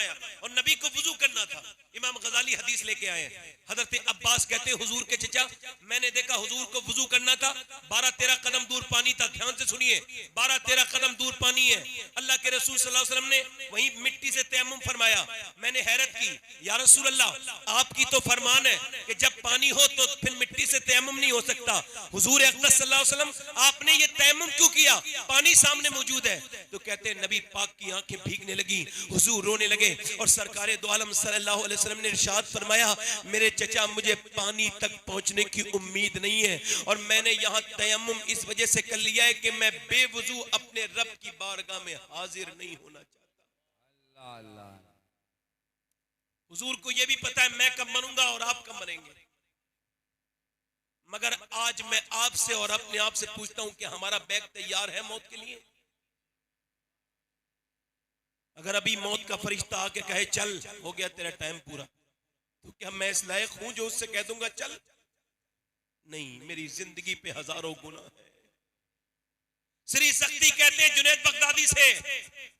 और नबी को वुजू करना था। इमाम गजाली हदीस लेके आए हैं, हजरत अब्बास कहते हैं हुजूर के चचा, मैंने देखा हुजूर को वुजू करना था, 12-13 कदम दूर पानी था। ध्यान से सुनिए, 12-13 कदम दूर पानी है। अल्लाह के रसूल सल्लल्लाहु अलैहि वसल्लम ने वहीं मिट्टी से तयम्मुम फरमाया। मैंने हैरत की, या रसूल अल्लाह, आपकी तो फरमान है कि जब पानी हो तो फिर मिट्टी से तयम्मुम नहीं हो सकता। हुजूर अक़दस सल्लल्लाहु अलैहि वसल्लम, आपने ये तयम्मुम क्यों किया? पानी सामने मौजूद है। तो कहते हैं नबी पाक की आंखें भीगने लगी, हुजूर रोने लगे और सरकारे दो आलम सल्लल्लाहु अलैहि वसल्लम ने इरशाद फरमाया, मेरे चचा मुझे पानी तक पहुंचने की उम्मीद नहीं है और मैंने यहाँ तयम्मुम इस वजह से कर लिया है कि मैं बेवुजू अपने रब की बारगाह में हाजिर नहीं होना चाहता। अल्लाह, हुजूर को यह भी पता है मैं कब मरूंगा और आप कब मरेंगे। मगर आज मैं आपसे और अपने आप से पूछता हूं कि हमारा बैग तैयार है मौत के लिए? अगर अभी मौत का फरिश्ता आके कहे चल हो गया तेरा टाइम पूरा, तो क्या मैं इस लायक हूं जो उससे कह दूंगा चल? नहीं, मेरी जिंदगी पे हजारों गुनाह है। श्री सख्ती कहते हैं जुनैद बगदादी से,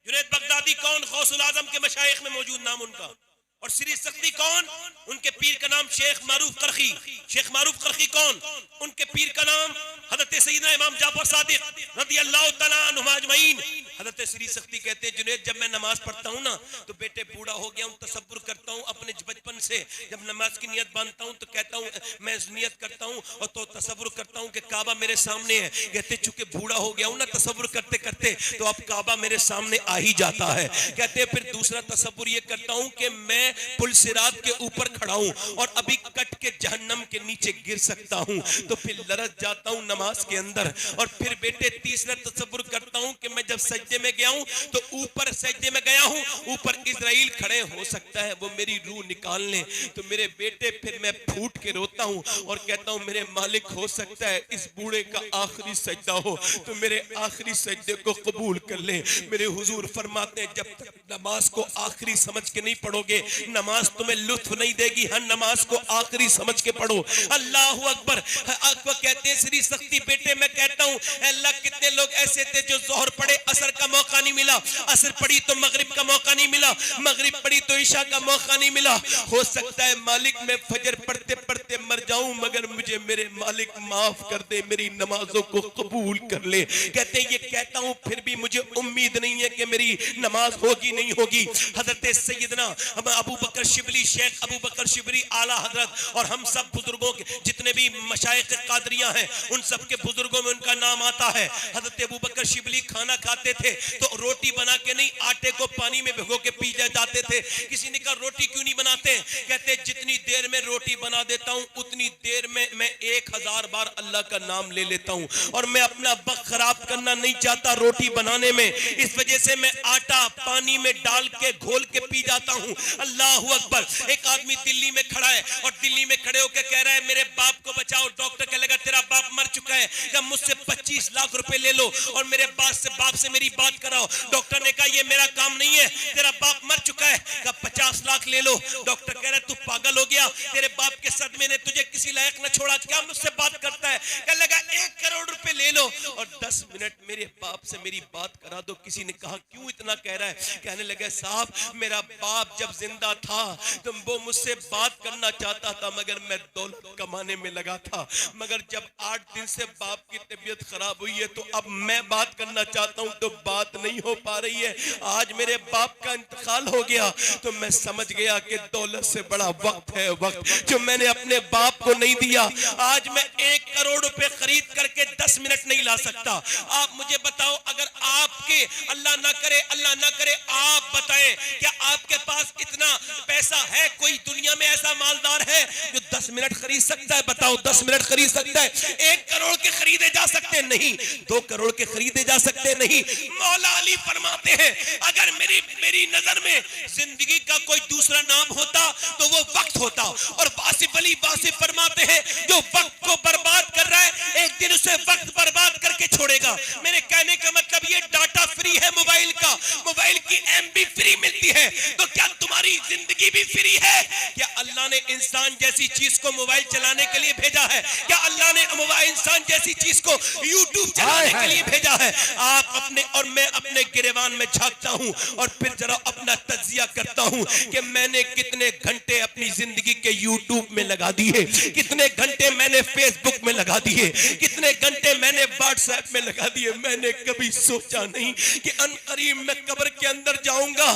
जुनैद बगदादी कौन? गौसुल आजम के मशाइख में मौजूद नाम उनका। और श्री सख्ती कौन? उनके पीर का नाम शेख मारूफ करखी। शेख मारूफ करखी कौन? उनके पीर का नाम हजरत सैयदना इमाम जाफर सादिक रदियल्लाहु तआला अन्हुम अजमईन। हजरत श्री सख्ती कहते हैं जुनैद, जब मैं नमाज पढ़ता हूँ ना तो बेटे बूढ़ा हो गया हूँ, तसव्वुर करता हूँ अपने बचपन से, जब नमाज की नियत बांधता हूँ तो कहता हूँ, मैं नियत करता हूँ और तो तसव्वुर करता हूँ कि काबा मेरे सामने है। कहते चूंकि बूढ़ा हो गया हूँ ना तसव्वुर करते करते, तो अब काबा मेरे सामने आ ही जाता है। कहते फिर दूसरा तसव्वुर ये करता हूँ कि मैं पुल सिरात के ऊपर खड़ा हूँ और अभी कट के जहन्नम के नीचे गिर सकता हूँ, तो फिर लरज जाता हूँ नमाज के अंदर। और फिर बेटे तीसरा तसव्वुर करता हूँ कि मैं जब सजदे में गया हूँ तो ऊपर सजदे में गया हूँ, ऊपर इजराइल खड़े हो सकता है वो मेरी रूह निकाल ले। तो मेरे बेटे फिर मैं फूट के रोता हूँ और कहता हूँ मेरे मालिक हो सकता है इस बूढ़े का आखिरी सजदा हो तो मेरे आखिरी सजदे को कबूल कर ले। मेरे हुजूर फरमाते हैं जब तक नमाज को आखिरी समझ के नहीं पढ़ोगे नमाज तुम्हें लुत्फ नहीं देगी। हर नमाज को आखिरी समझ के पढ़ो। अल्लाह अकबर। आपको कहते हैं श्री सख्ती, बेटे मैं कहता हूँ अल्लाह, कितने लोग ऐसे थे जो जोहर पढ़े असर का मौका नहीं मिला, असर पढ़ी तो मगरिब का मौका नहीं मिला, मगरिब पढ़ी तो इशा का मौका नहीं मिला। हो सकता है मालिक मैं फजर पढ़ते पढ़ते मर जाऊं मगर मुझे मेरे मालिक माफ कर दे, मेरी नमाजों को कबूल कर ले। कहते ये कहता हूं फिर भी मुझे उम्मीद नहीं है कि मेरी नमाज होगी नहीं होगी। हजरत सैयदना अबू बकर शिबली, शेख अबू बकर शिबली आला हजरत और हम सब बुजुर्गों के जितने भी मशाइख कादरिया हैं उन सब के बुजुर्गों में उनका नाम आता है। हजरत अबू बकर शिबली खाना खाते थे तो रोटी बना के नहीं, आटे को पानी में भिगो के पी जाते थे। किसी ने कहा रोटी क्यों नहीं बनाते? कहते जितनी देर में रोटी बना देता हूं उतनी देर में मैं 1000 बार अल्लाह का नाम ले लेता हूं और मैं अपना वक्त खराब करना नहीं चाहता रोटी बनाने में, इस वजह से मैं आटा पानी में डाल के घोल के पी जाता हूं। अल्लाह अकबर। एक आदमी दिल्ली में खड़ा है और दिल्ली में खड़े होकर कह रहा है मेरे बाप को बचाओ। डॉक्टर कह लगा तेरा बाप मर चुका है, क्या मुझसे 25 लाख रुपए ले लो और मेरे बाप से मेरी बात कराओ। डॉक्टर ने कहा ये मेरा काम नहीं है, तेरा बाप मर चुका है, क्या 50 लाख ले लो। डॉक्टर कह रहा है तू पागल हो गया, तेरे बाप के सदमे ने तुझे किसी लायक न छोड़ा, क्या मुझसे बात करता है। कह लगा 1 करोड़ रुपए ले लो और 10 मिनट मेरे बाप से मेरी बात करा दो। किसी ने कहा क्यों इतना कह रहा है? कहने लगे साहब मेरा बाप जब जिंदा था तो वो मुझसे बात करना चाहता था मगर मैं दौलत कमाने में लगा था, मगर जब 8 दिन से बाप की तबीयत खराब हुई है तो अब मैं बात करना चाहता हूं तो बात नहीं हो पा रही है। आज मेरे बाप का इंतकाल हो गया तो मैं समझ गया कि दौलत से बड़ा वक्त है वक्त जो मैंने अपने बाप को नहीं दिया। आज मैं 1 करोड़ रुपए खरीद करके 10 मिनट नहीं ला सकता। आप मुझे बताओ अगर आपके अल्लाह ना करे आप बताएं क्या आपके पास इतना पैसा है? कोई दुनिया में ऐसा मालदार है जो 10 मिनट खरीद सकता है? बताओ 10 मिनट खरीद सकता है? 1 करोड़ के खरीदे जा सकते नहीं, 2 करोड़ के खरीदे जा सकते नहीं। मौला अली फरमाते हैं अगर मेरी नजर में जिंदगी का कोई दूसरा नाम होता तो वो वक्त होता। और वासिफ अली वासिफ फरमाते हैं जो वक्त को बर्बाद कर रहा है एक दिन उसे वक्त बर्बाद करके छोड़ेगा। मेरे कहने का मतलब ये डाटा फ्री है मोबाइल का, मोबाइल की MB फ्री मिलती है, तो क्या तुम हमारी जिंदगी भी फ्री है। क्या अल्लाह ने इंसान जैसी चीज को मोबाइल चलाने के लिए भेजा है? क्या अल्लाह ने मोबाइल इंसान जैसी चीज को यूट्यूब चलाने के लिए भेजा है? आप अपने और मैं अपने गिरेबान में झांकता हूं और फिर जरा अपना तज्जिया करता हूं कि मैंने कितने घंटे अपनी जिंदगी के यूट्यूब में लगा दिए, कितने घंटे मैंने फेसबुक में लगा दिए, कितने घंटे मैंने व्हाट्सएप में लगा दिए। मैंने कभी सोचा नहीं कि अनकरीब मैं कब्र के अंदर जाऊंगा,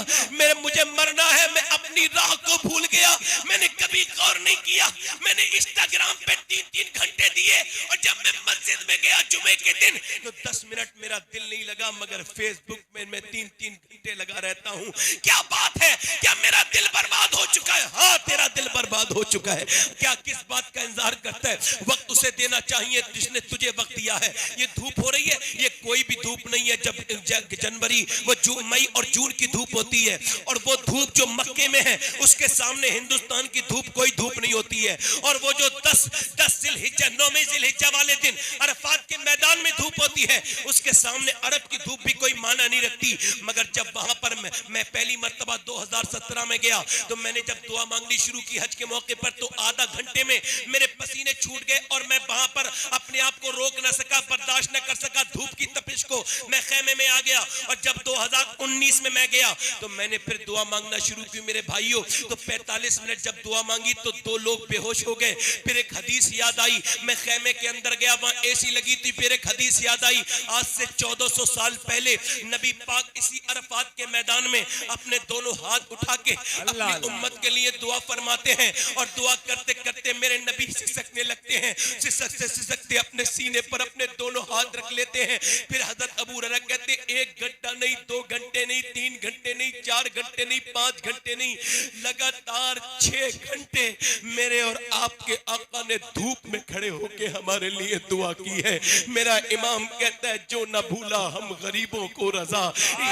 मुझे मरना है, मैं अपनी राह को भूल गया। मैंने कभी गौर नहीं किया। मैंने इंस्टाग्राम पे 3-3 घंटे दिए और जब मैं मस्जिद में गया जुमे के दिन तो 10 मिनट मेरा दिल नहीं लगा, मगर फेसबुक में मैं 3-3 घंटे लगा रहता हूं। क्या बात है? क्या मेरा दिल बर्बाद हो चुका है? हाँ, तेरा दिल बर्बाद हो चुका है। क्या किस बात का इंतजार करता है? वक्त उसे देना चाहिए जिसने तुझे वक्त दिया है। ये धूप हो रही है, ये कोई भी धूप नहीं है। जब जनवरी वो मई और जून की धूप होती है, और वो धूप जो मक्के में है उसके सामने हिंदुस्तान की धूप कोई धूप नहीं होती है। और वो जो 10 जिलहिज्जा 9वें जिलहिज्जा वाले दिन अरफात के मैदान में धूप होती है, उसके सामने अरब की धूप भी कोई माना नहीं रखती। मगर जब वहां पर मैं पहली मर्तबा 2017 में गया तो मैंने जब दुआ मांगनी शुरू की हज के मौके पर, तो आधा घंटे में मेरे पसीने छूट गए और मैं वहां पर अपने आप को रोक न सका, बर्दाश्त न कर सका धूप की तपिश को। मैं खेमे में आ गया और जब 2019 में मैं गया तो मैंने फिर दुआ मांगना शुरू की मेरे भाइयों। तो 45 मिनट जब दुआ मांगी तो 2 लोग बेहोश हो गए। फिर एक हदीस याद आई, मैं खेमे के अंदर गया, वहां एसी लगी थी। फिर एक हदीस याद आई, आज से 1400 साल पहले नबी पाक इसी अरफात के मैदान में अपने दोनों हाथ उठा के अपनी उम्मत के लिए दुआ फरमाते हैं और दुआ करते करते मेरे नबी सिसकने लगते हैं। सिसकते सिसकते अपने सीने पर अपने दोनों हाथ रख लेते हैं। फिर हजरत अबू हुरैरा कहते, 1 घंटा नहीं, 2 घंटे नहीं, 3 घंटे नहीं, 4 घंटे नहीं, 5 घंटे नहीं, लगातार 6 घंटे मेरे और आपके आका ने धूप में खड़े होके हमारे लिए दुआ की है। मेरा इमाम कहता है, जो न भूला हम गरीबों को रजा,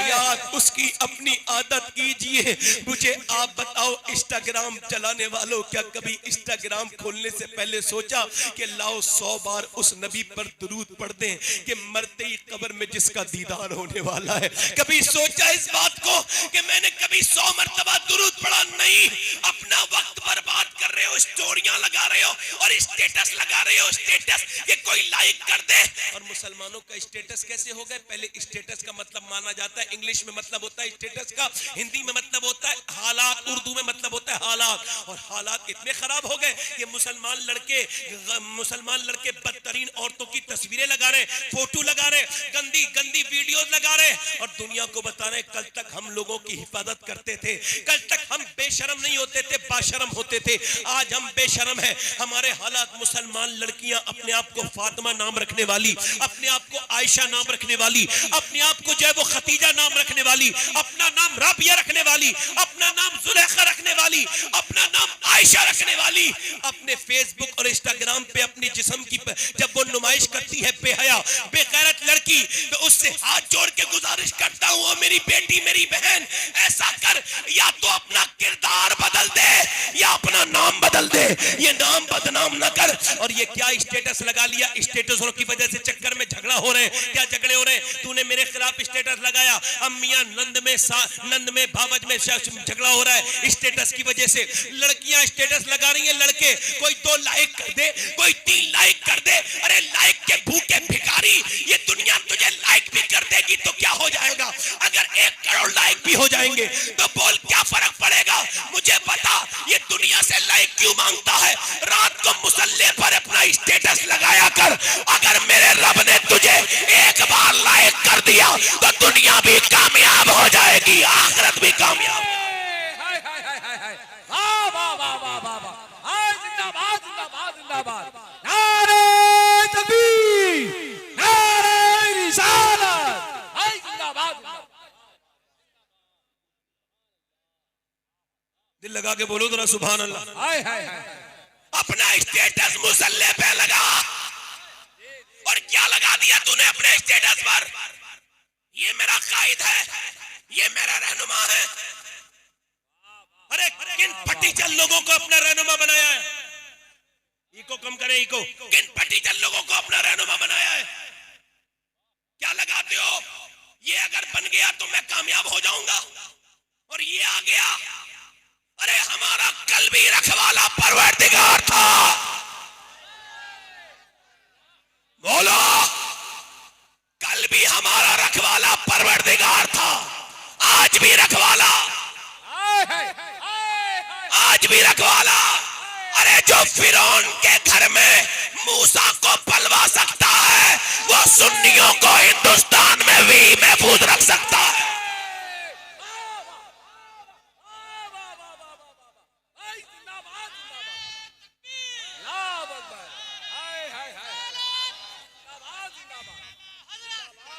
याद उसकी अपनी आदत कीजिए। मुझे आप बताओ, इंस्टाग्राम चलाने वालों, क्या कभी इंस्टाग्राम खोलने से पहले सोचा कि लाओ 100 बार उस नबी पर दुरूद पढ़ दें कि मरते ही कब्र में जिसका दीदार होने वाला है? कभी सोचा इस बात को कि मैंने कभी 100 मर्तबा दुरूद पढ़ा? नहीं। अपना वक्त बर्बाद कर रहे हो, स्टोरियां लगा रहे हो और स्टेटस लगा रहे हो। स्टेटस ये कोई लाइक कर दे। और मुसलमानों का स्टेटस कैसे हो गए? पहले स्टेटस का मतलब माना जाता है, इंग्लिश में मतलब होता है स्टेटस का, हिंदी में मतलब होता है हालात, उर्दू में मतलब होता है हालात। और हालात इतने खराब हो गए कि मुसलमान लड़के बदतरीन औरतों की तस्वीरें लगा रहे, फोटो लगा रहे, गंदी गंदी वीडियो लगा रहे और दुनिया को बता रहे कल तक हम लोगों की हिफाजत करते थे, कल तक हम बेशरम नहीं होते थे, बाशरम होते थे। आज हम बेशरम हैं। हमारे हालात, मुसलमान लड़कियां अपने आप को फातिमा नाम रखने वाली, अपने आप को आयशा नाम रखने वाली, अपने आप को जो है वो खतीजा नाम रखने वाली, अपना नाम राबिया रखने वाली, अपना नाम जुलेखा रखने वाली, अपना नाम आयशा रखने वाली, अपने फेसबुक और इंस्टाग्राम पे अपनी जिस्म की जब वो नुमाइश करती है बेहया बेगैरत लड़की, तो उससे हाथ जोड़ के गुजारिश करता हूँ, मेरी बेटी, मेरी बहन, ऐसा कर, या तो अपना किरदार बदल दे या अपना नाम बदल दे, ये नाम बदनाम न कर। और ये क्या स्टेटस लगा लिया? स्टेटसों की वजह से चक्कर में झगड़ा हो रहे हैं। क्या झगड़े हो रहे हैं? तूने मेरे खिलाफ स्टेटस लगाया, अम्मियां नंद में भावज में झगड़ा हो रहा है स्टेटस की वजह से। लड़कियां स्टेटस लगा रही हैं, लड़के कोई 2 लाइक कर दे, कोई 3 लाइक कर दे। अरे लाइक के भूखे भिखारी, ये दुनिया तुझे लाइक भी कर देगी तो क्या हो जाएगा? अगर 1 करोड़ लाइक भी हो जाएंगे तो बोल क्या फर्क पड़ेगा? मुझे बता, ये दुनिया से लाइक क्यों मांगता है? रात को मुसल्ले पर अपना स्टेटस लगाया कर। अगर मेरे रब ने तुझे 1 बार लाइक कर दिया तो दुनिया भी कामयाब हो जाएगी, आखिरत भी कामयाब। जिंदाबाद जिंदाबाद जिंदाबाद, नारे तकबीर, नारे रिसालत, जिंदाबाद। दिल लगा के बोलो जरा सुभान अल्लाह। हाय हाय हाय। अपना स्टेटस मुसल्ले पे लगा। और क्या लगा दिया तूने अपने स्टेटस पर? ये मेरा कायद है, ये मेरा रहनुमा है। अरे किन फटीचल लोगों को अपना रहनुमा बनाया है? इको कम करे, इको। किन फटीचल लोगों को अपना रहनुमा बनाया है? क्या लगाते हो? ये अगर बन गया तो मैं कामयाब हो जाऊंगा, और ये आ गया रखवाला परवरदिगार था। बोलो, कल भी हमारा रखवाला परवरदिगार था, आज भी रखवाला, आज भी रखवाला। अरे जो फिरौन के घर में मूसा को पलवा सकता है, वो सुन्नियों को हिंदुस्तान में भी महफूज रख सकता है।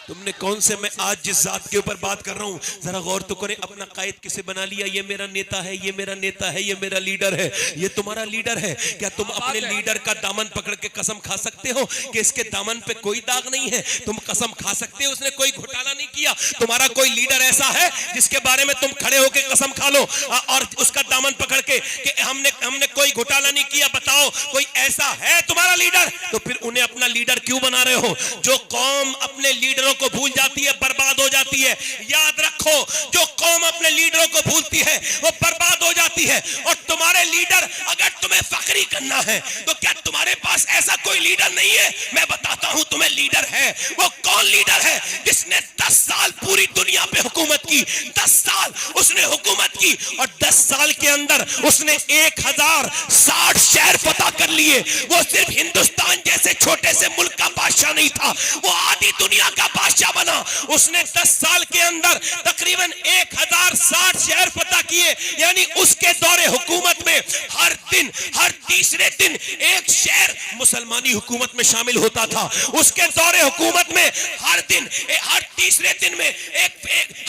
तुमने कौन से, मैं आज जिस जात के ऊपर बात कर रहा हूं जरा गौर तो करें, अपना कायद किसे बना लिया, ये मेरा नेता है, ये मेरा नेता है, ये मेरा लीडर है, ये तुम्हारा लीडर है। क्या तुम अपने लीडर का दामन पकड़ के कसम खा सकते हो कि इसके दामन पे कोई दाग नहीं है? तुम कसम खा सकते हो उसने कोई घोटाला नहीं किया? तुम्हारा कोई लीडर ऐसा है जिसके बारे में तुम खड़े होकर कसम खा लो और उसका दामन पकड़ के कि हमने कोई घोटाला नहीं किया? बताओ कोई ऐसा है तुम्हारा लीडर? तो फिर उन्हें अपना लीडर क्यों बना रहे हो? जो कौम अपने लीडरों को भूल जाती है बर्बाद हो जाती है। याद रखो, जो कौम अपने लीडरों को भूलती है वो बर्बाद हो जाती है। और तुम्हारे लीडर, अगर तुम्हें फखरी करना है तो क्या तुम्हारे पास ऐसा कोई लीडर नहीं है? मैं बताता हूं तुम्हें लीडर है। वो कौन लीडर है? जिसने 10 साल पूरी दुनिया पे हुकूमत की, 10 साल उसने हुकूमत की और 10 साल के अंदर उसने 1060 शहर फतह कर लिए। वो सिर्फ हिंदुस्तान जैसे छोटे से मुल्क का बादशाह नहीं था, वो आधी दुनिया का बादशाह बना। उसने 10 साल के अंदर तकरीबन 1060 शहर फतह किए। यानी उसके दौरे हुकूमत में हर दिन, हर तीसरे दिन एक शहर मुसलमानी हुकूमत में शामिल होता था। उसके दौरे हुकूमत में हर दिन, हर तीसरे दिन में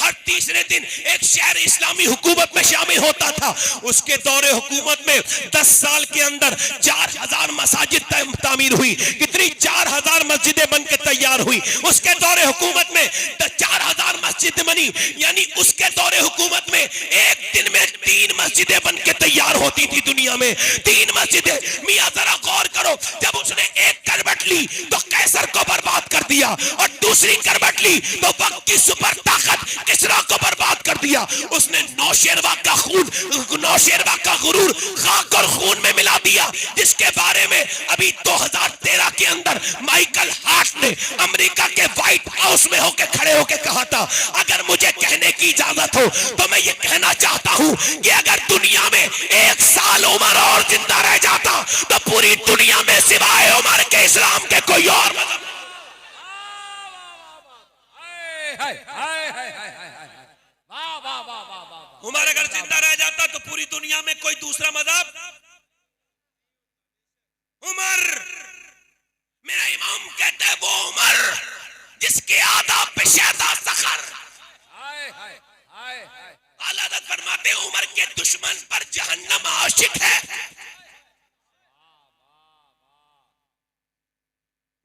हर तीसरे दिन एक शहर इस्लामी हुकूमत में शामिल होता था। उसके दौरे हुकूमत में 10 साल के अंदर 4000 मसाजिद तामीर हुई। कितनी? 4000 मस्जिदें बन के तैयार हुई उसके दौरे हुकूमत में। 4000 मस्जिद बनी, यानी उसके दौरे हुकूमत में एक दिन में 3 मस्जिदें बन के तैयार होती थी दुनिया में। 3 मस्जिदें। मियां जरा गौर करो, जब उसने एक करवट ली तो कैसर को बर्बाद कर दिया और दूसरी करवट ली तो वक्त की सुपर ताकत किसरा को बर्बाद कर दिया। उसने नौशेरवा का खून, नौशेरवा का गुरूर खाक और खून में मिला दिया, जिसके बारे में अभी 2013 के अंदर माइकल हार्ट ने अमेरिका के व्हाइट हाउस में होकर खड़े होकर कहा था, अगर मुझे कहने की इजाजत हो तो मैं ये कहना चाहता हूं कि अगर दुनिया में 1 साल उमर और जिंदा रह जाता तो पूरी दुनिया में सिवाय उमर के इस्लाम के कोई और उमर अगर जिंदा रह जाता तो पूरी दुनिया में कोई दूसरा मजहब। उमर, मेरा इमाम कहता है वो उमर जिसके आदाब पे शहदा सखर। आला हज़रत फरमाते उमर के दुश्मन पर जहन्नम आशिक है।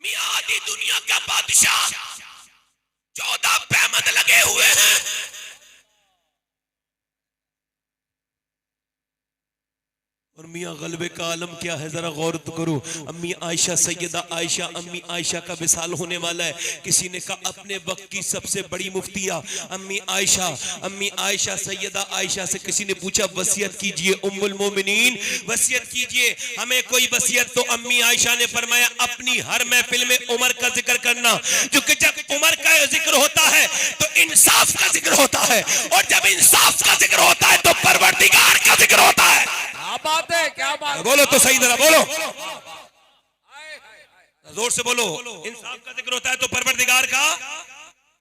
मियां आधी दुनिया का बादशाह, 14 पैमद लगे हुए हैं। और मियां गलबे का आलम क्या है जरा गौर तो करो। अम्मी आयशा, सैयदा आयशा, अम्मी आयशा का विसाल होने वाला है। किसी ने कहा अपने वक्त की सबसे बड़ी मुफ्तिया अम्मी आयशा, अम्मी आयशा, सैयदा आयशा से किसी ने पूछा वसीयत कीजिए उम्मुल मोमिनीन, वसीयत कीजिए हमें कोई वसीयत। तो अम्मी आयशा ने फरमाया अपनी हर महफिल में उमर का जिक्र करना, क्योंकि जब उमर का जिक्र होता है तो इंसाफ का जिक्र होता है, और जब इंसाफ का जिक्र होता है तो परवरदिगार का जिक्र होता है। क्या बात है, क्या बात। बोलो तो सही जरा बोलो, जोर से बोलो। इंसाफ का जिक्र होता है तो परवरदिगार का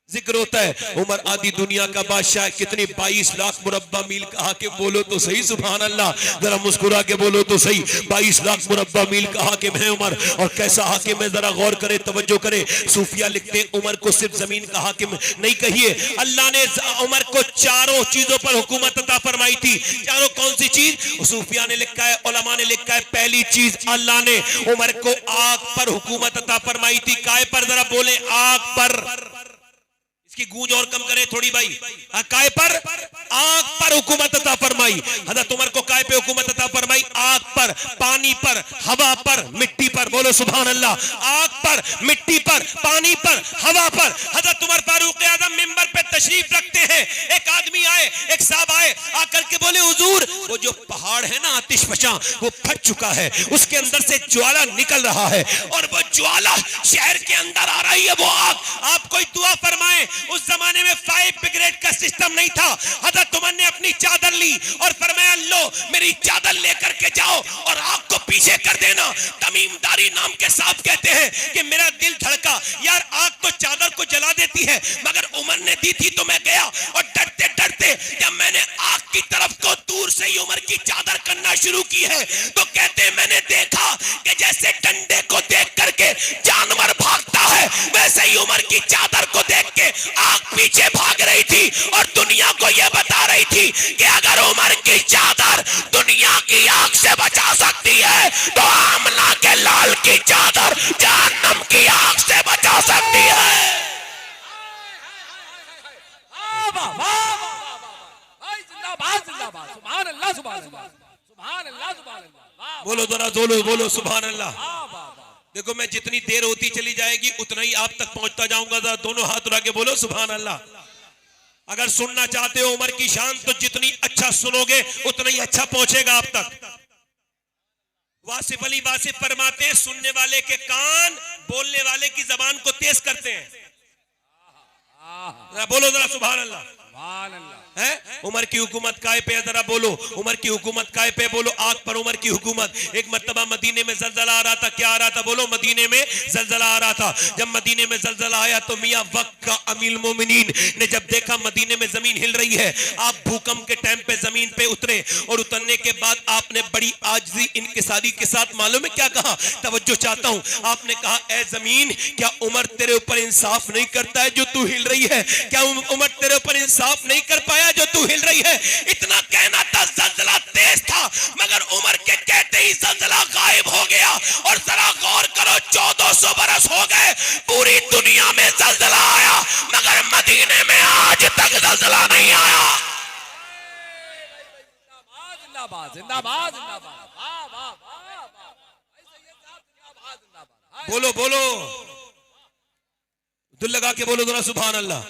जिक्र होता है। उमर आदि दुनिया का बादशाह, कितनी 22 लाख मुरब्बा मील कहा के बोलो तो सही, सुभान अल्लाह, जरा मुस्कुरा के बोलो तो सही। 22 लाख मुरब्बा मील कहा के मैं उमर, और कैसा हाकिम है जरा गौर करे, तवज्जो करे। सूफिया लिखते हैं उमर को सिर्फ जमीन का हाकिम नहीं कहिए, अल्लाह ने उमर को 4 चीजों पर हुकूमत अता फरमाई थी। चारों कौन सी चीज? सूफिया ने लिखा है, उलमा ने लिखा है, पहली चीज अल्लाह ने उमर को आग पर हुकूमत अता फरमाई थी। काय पर? जरा बोले आग पर। इसकी गूंज और कम करें थोड़ी भाई। काय पर, आग पर हुकूमत अता फरमाई। हज़रत उमर को काय पे हुकूमत अता फरमाई? आग पर, पानी पर, हवा पर, मिट्टी पर। बोलो सुभान अल्लाह। आग पर, मिट्टी पर, पानी पर, हवा पर। हज़रत उमर फारूक आज़म मिंबर पे तशरीफ रखते हैं। एक आदमी आए, एक साहब आए, आकर के बोले हुजूर वो जो पहाड़ है ना आतिश फशां, वो फट चुका है, उसके अंदर से ज्वाला निकल रहा है और वो ज्वाला शहर के अंदर आ रही है, वो आग, आप कोई दुआ फरमाएं। उस जमाने में फायर ब्रिगेड का सिस्टम नहीं था। हज़रत उमर ने अपनी चादर ली और फरमाया लो मेरी चादर लेकर के जाओ और आग को पीछे कर देना। तमीमदारी नाम के साहब कहते हैं कि मेरा दिल धड़का, यार आग तो चादर को जला देती है, मगर उमर ने दी थी तो मैं गया और डरते डरते जब मैंने आग की तरफ को दूर से ही उमर की चादर करना शुरू की है तो कहते मैंने देखा कि जैसे डंडे को देख करके जानवर भागता है, वैसे ही उमर की चादर को देख के आग पीछे भाग रही थी और दुनिया को यह बता रही थी कि अगर उमर की चादर दुनिया की आग से बचा सकती है तो आमना के लाल की चादर जहन्नम की आग से बचा सकती है। बोलो जरा जोलो, बोलो सुभान अल्लाह। देखो मैं जितनी देर होती चली जाएगी उतना ही आप तक पहुंचता जाऊंगा। जरा दोनों हाथ उठा के बोलो सुभान अल्लाह। अगर सुनना चाहते हो उमर की शान तो जितनी अच्छा सुनोगे उतना ही अच्छा पहुंचेगा आप तक। वासिफ अली वासिफ फरमाते हैं सुनने वाले के कान बोलने वाले की जबान को तेज करते हैं। बोलो जरा सुभान अल्लाह। है उमर की हुकूमत काय पे, जरा बोलो उमर की हुकूमत काय पे, बोलो आग पर उमर की हुकूमत। एक मर्तबा मदीने में जलजला आ रहा था, क्या आ रहा था? बोलो मदीने में जलजला आ रहा था। जब मदीने में जलजला आया तो मियां वक्त का अमीर मोमिनीन ने जब देखा मदीने में जमीन हिल रही है, आप भूकंप के टाइम पे जमीन पे उतरे और उतरने के बाद आपने बड़ी आजिज़ी इनकिसारी के साथ मालूम है क्या कहा? तवज्जो चाहता हूं। आपने कहा ए जमीन क्या उमर तेरे ऊपर इंसाफ नहीं करता है जो तू हिल रही है? क्या उमर तेरे ऊपर इंसाफ नहीं कर पाया जो तू हिल रही है? इतना कहना था, जलजला तेज था मगर उमर के कहते ही जलजला गायब हो गया। और जरा गौर करो 1400 बरस हो गए पूरी दुनिया में जलजला आया मगर मदीने में आज तक जलजला नहीं आया। बोलो बोलो दिल लगा के बोलो जरा सुभान अल्लाह।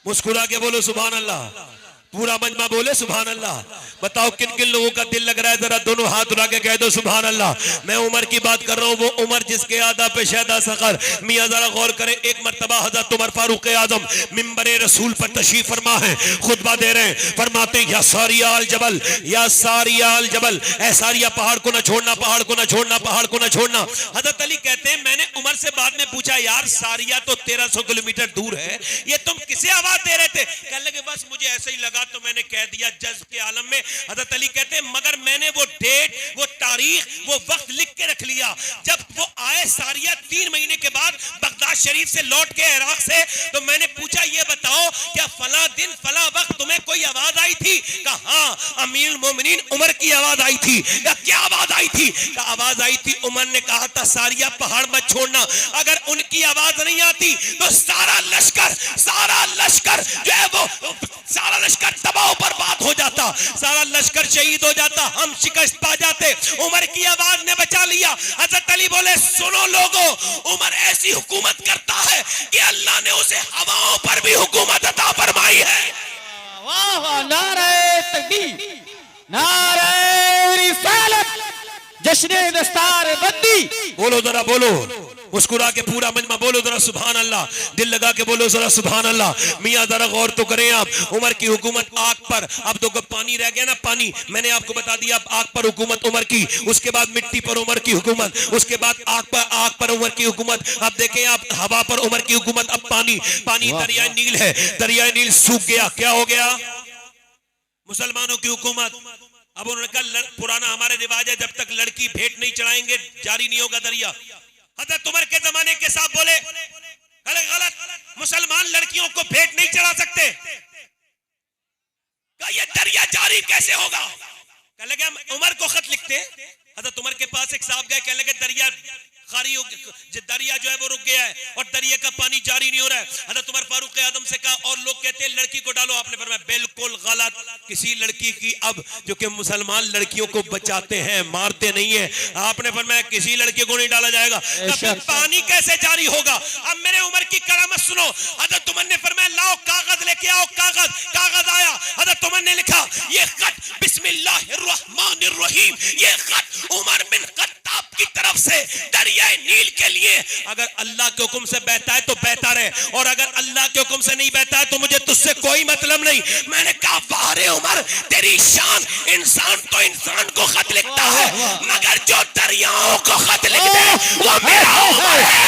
मुस्कुरा के बोलो सुभान अल्लाह। पूरा मजमा बोले सुभान अल्लाह। बताओ किन किन लोगों का दिल लग रहा है? जरा दोनों हाथ उठा के कह दो सुभान अल्लाह। मैं उमर की बात कर रहा हूं, वो उमर जिसके आदा पे शहदा सकर। मियां जरा गौर करें, एक मर्तबा हजरत उमर फारूक आजम मिंबरे रसूल पर तशरीफ फरमा है, खुतबा दे रहे हैं। फरमाते या सारिया अल जबल, या सारिया अल जबल, ए सारिया पहाड़ को ना छोड़ना, पहाड़ को ना छोड़ना, पहाड़ को ना छोड़ना। हजरत अली कहते हैं मैंने उमर से बाद में पूछा यार सारिया तो 1300 किलोमीटर दूर है, ये तुम किसे आवाज दे रहे थे? कहने लगे बस मुझे ऐसे ही लगा तो मैंने कह दिया जज्ब के आलम में। हजरत अली कहते हैं मगर मैंने वो डेट, वो तारीख, वो वक्त लिख के रख लिया। जब वो आए सारिया 3 महीने के बाद बगदाद शरीफ से लौट के इराक से, तो मैंने पूछा ये बताओ क्या फला दिन फला वक्त तुम्हें कोई आवाज आई थी? कहा हाँ अमीरुल मोमिनीन उमर की आवाज आई थी। क्या आवाज आई थी? आवाज आई थी उमर ने कहा था सारिया पहाड़ मत छोड़ना। अगर उनकी आवाज नहीं आती तो सारा लश्कर जो है वो सारा लश्कर तबाह बर्बाद हो जाता, सारा लश्कर शहीद हो जाता, हम शिकस्त पा जाते। उमर की आवाज ने बचा लिया। हजरत अली बोले सुनो लोगों, उमर ऐसी हुकूमत करता है कि अल्लाह ने उसे हवाओं पर भी हुकूमत अता फरमाई है। वाह वाह, नारे तकबीर, नारे रिसालत, जश्न दस्तार बंदी। बोलो जरा बोलो, मुस्कुरा के पूरा मजमा बोलो जरा सुभान अल्लाह। दिल लगा के बोलो जरा सुभान अल्लाह। मियां जरा गौर तो करें आप, उमर की हुकूमत आग पर। अब तो पानी रह गया ना, पानी मैंने आपको बता दिया। अब आग पर हुकूमत उमर की, उसके बाद मिट्टी पर उमर की हुकूमत, उसके बाद आग पर उमर की हुकूमत। अब देखें आप हवा पर उमर की हुकूमत। अब पानी, पानी दरिया नील है, दरिया नील सूख गया, क्या हो गया? मुसलमानों की हुकूमत। अब उन्होंने कहा पुराना हमारे रिवाज है जब तक लड़की भेंट नहीं चढ़ाएंगे जारी नहीं होगा दरिया। हजरत उमर के जमाने के साथ बोले गलत, मुसलमान लड़कियों को भेंट नहीं चढ़ा सकते। कहा ये दरिया जारी कैसे होगा? कहने लगे उमर को खत लिखते। हजरत उमर के पास एक साहब गए, कहने लगे दरिया खारी हो दरिया जो है वो रुक गया है और दरिया का पानी जारी नहीं हो रहा है। हज़रत उमर फारूक आदम से कहा और लोग कहते हैं लड़की को डालो, आपने फरमाया बिल्कुल गलत, किसी लड़की की, अब जो कि मुसलमान लड़कियों को बचाते हैं मारते नहीं है, आपने फरमाया किसी लड़की को नहीं डाला जाएगा। तब पानी कैसे जारी होगा? अब मेरे उमर की करामत सुनो। हज़रत उमर ने फरमाया लाओ कागज लेके आओ, कागज आया। हज़रत उमर ने लिखा ये खत बिस्मिल्लाहिर्रहमानिर्रहीम, ये खत उमर बिन खत्ताब की तरफ से दरियाए नील के लिए। अगर अल्लाह के हुक्म से बहता है तो बहता रहे, और अगर अल्लाह के हुक्म से नहीं बहता है तो मुझे तुझसे कोई मतलब नहीं। मैंने कहा वारे उमर तेरी शान, इंसान तो इंसान को खत लिखता है, मगर जो दरियाओं को खत लिख दे वो मेरा उमर है।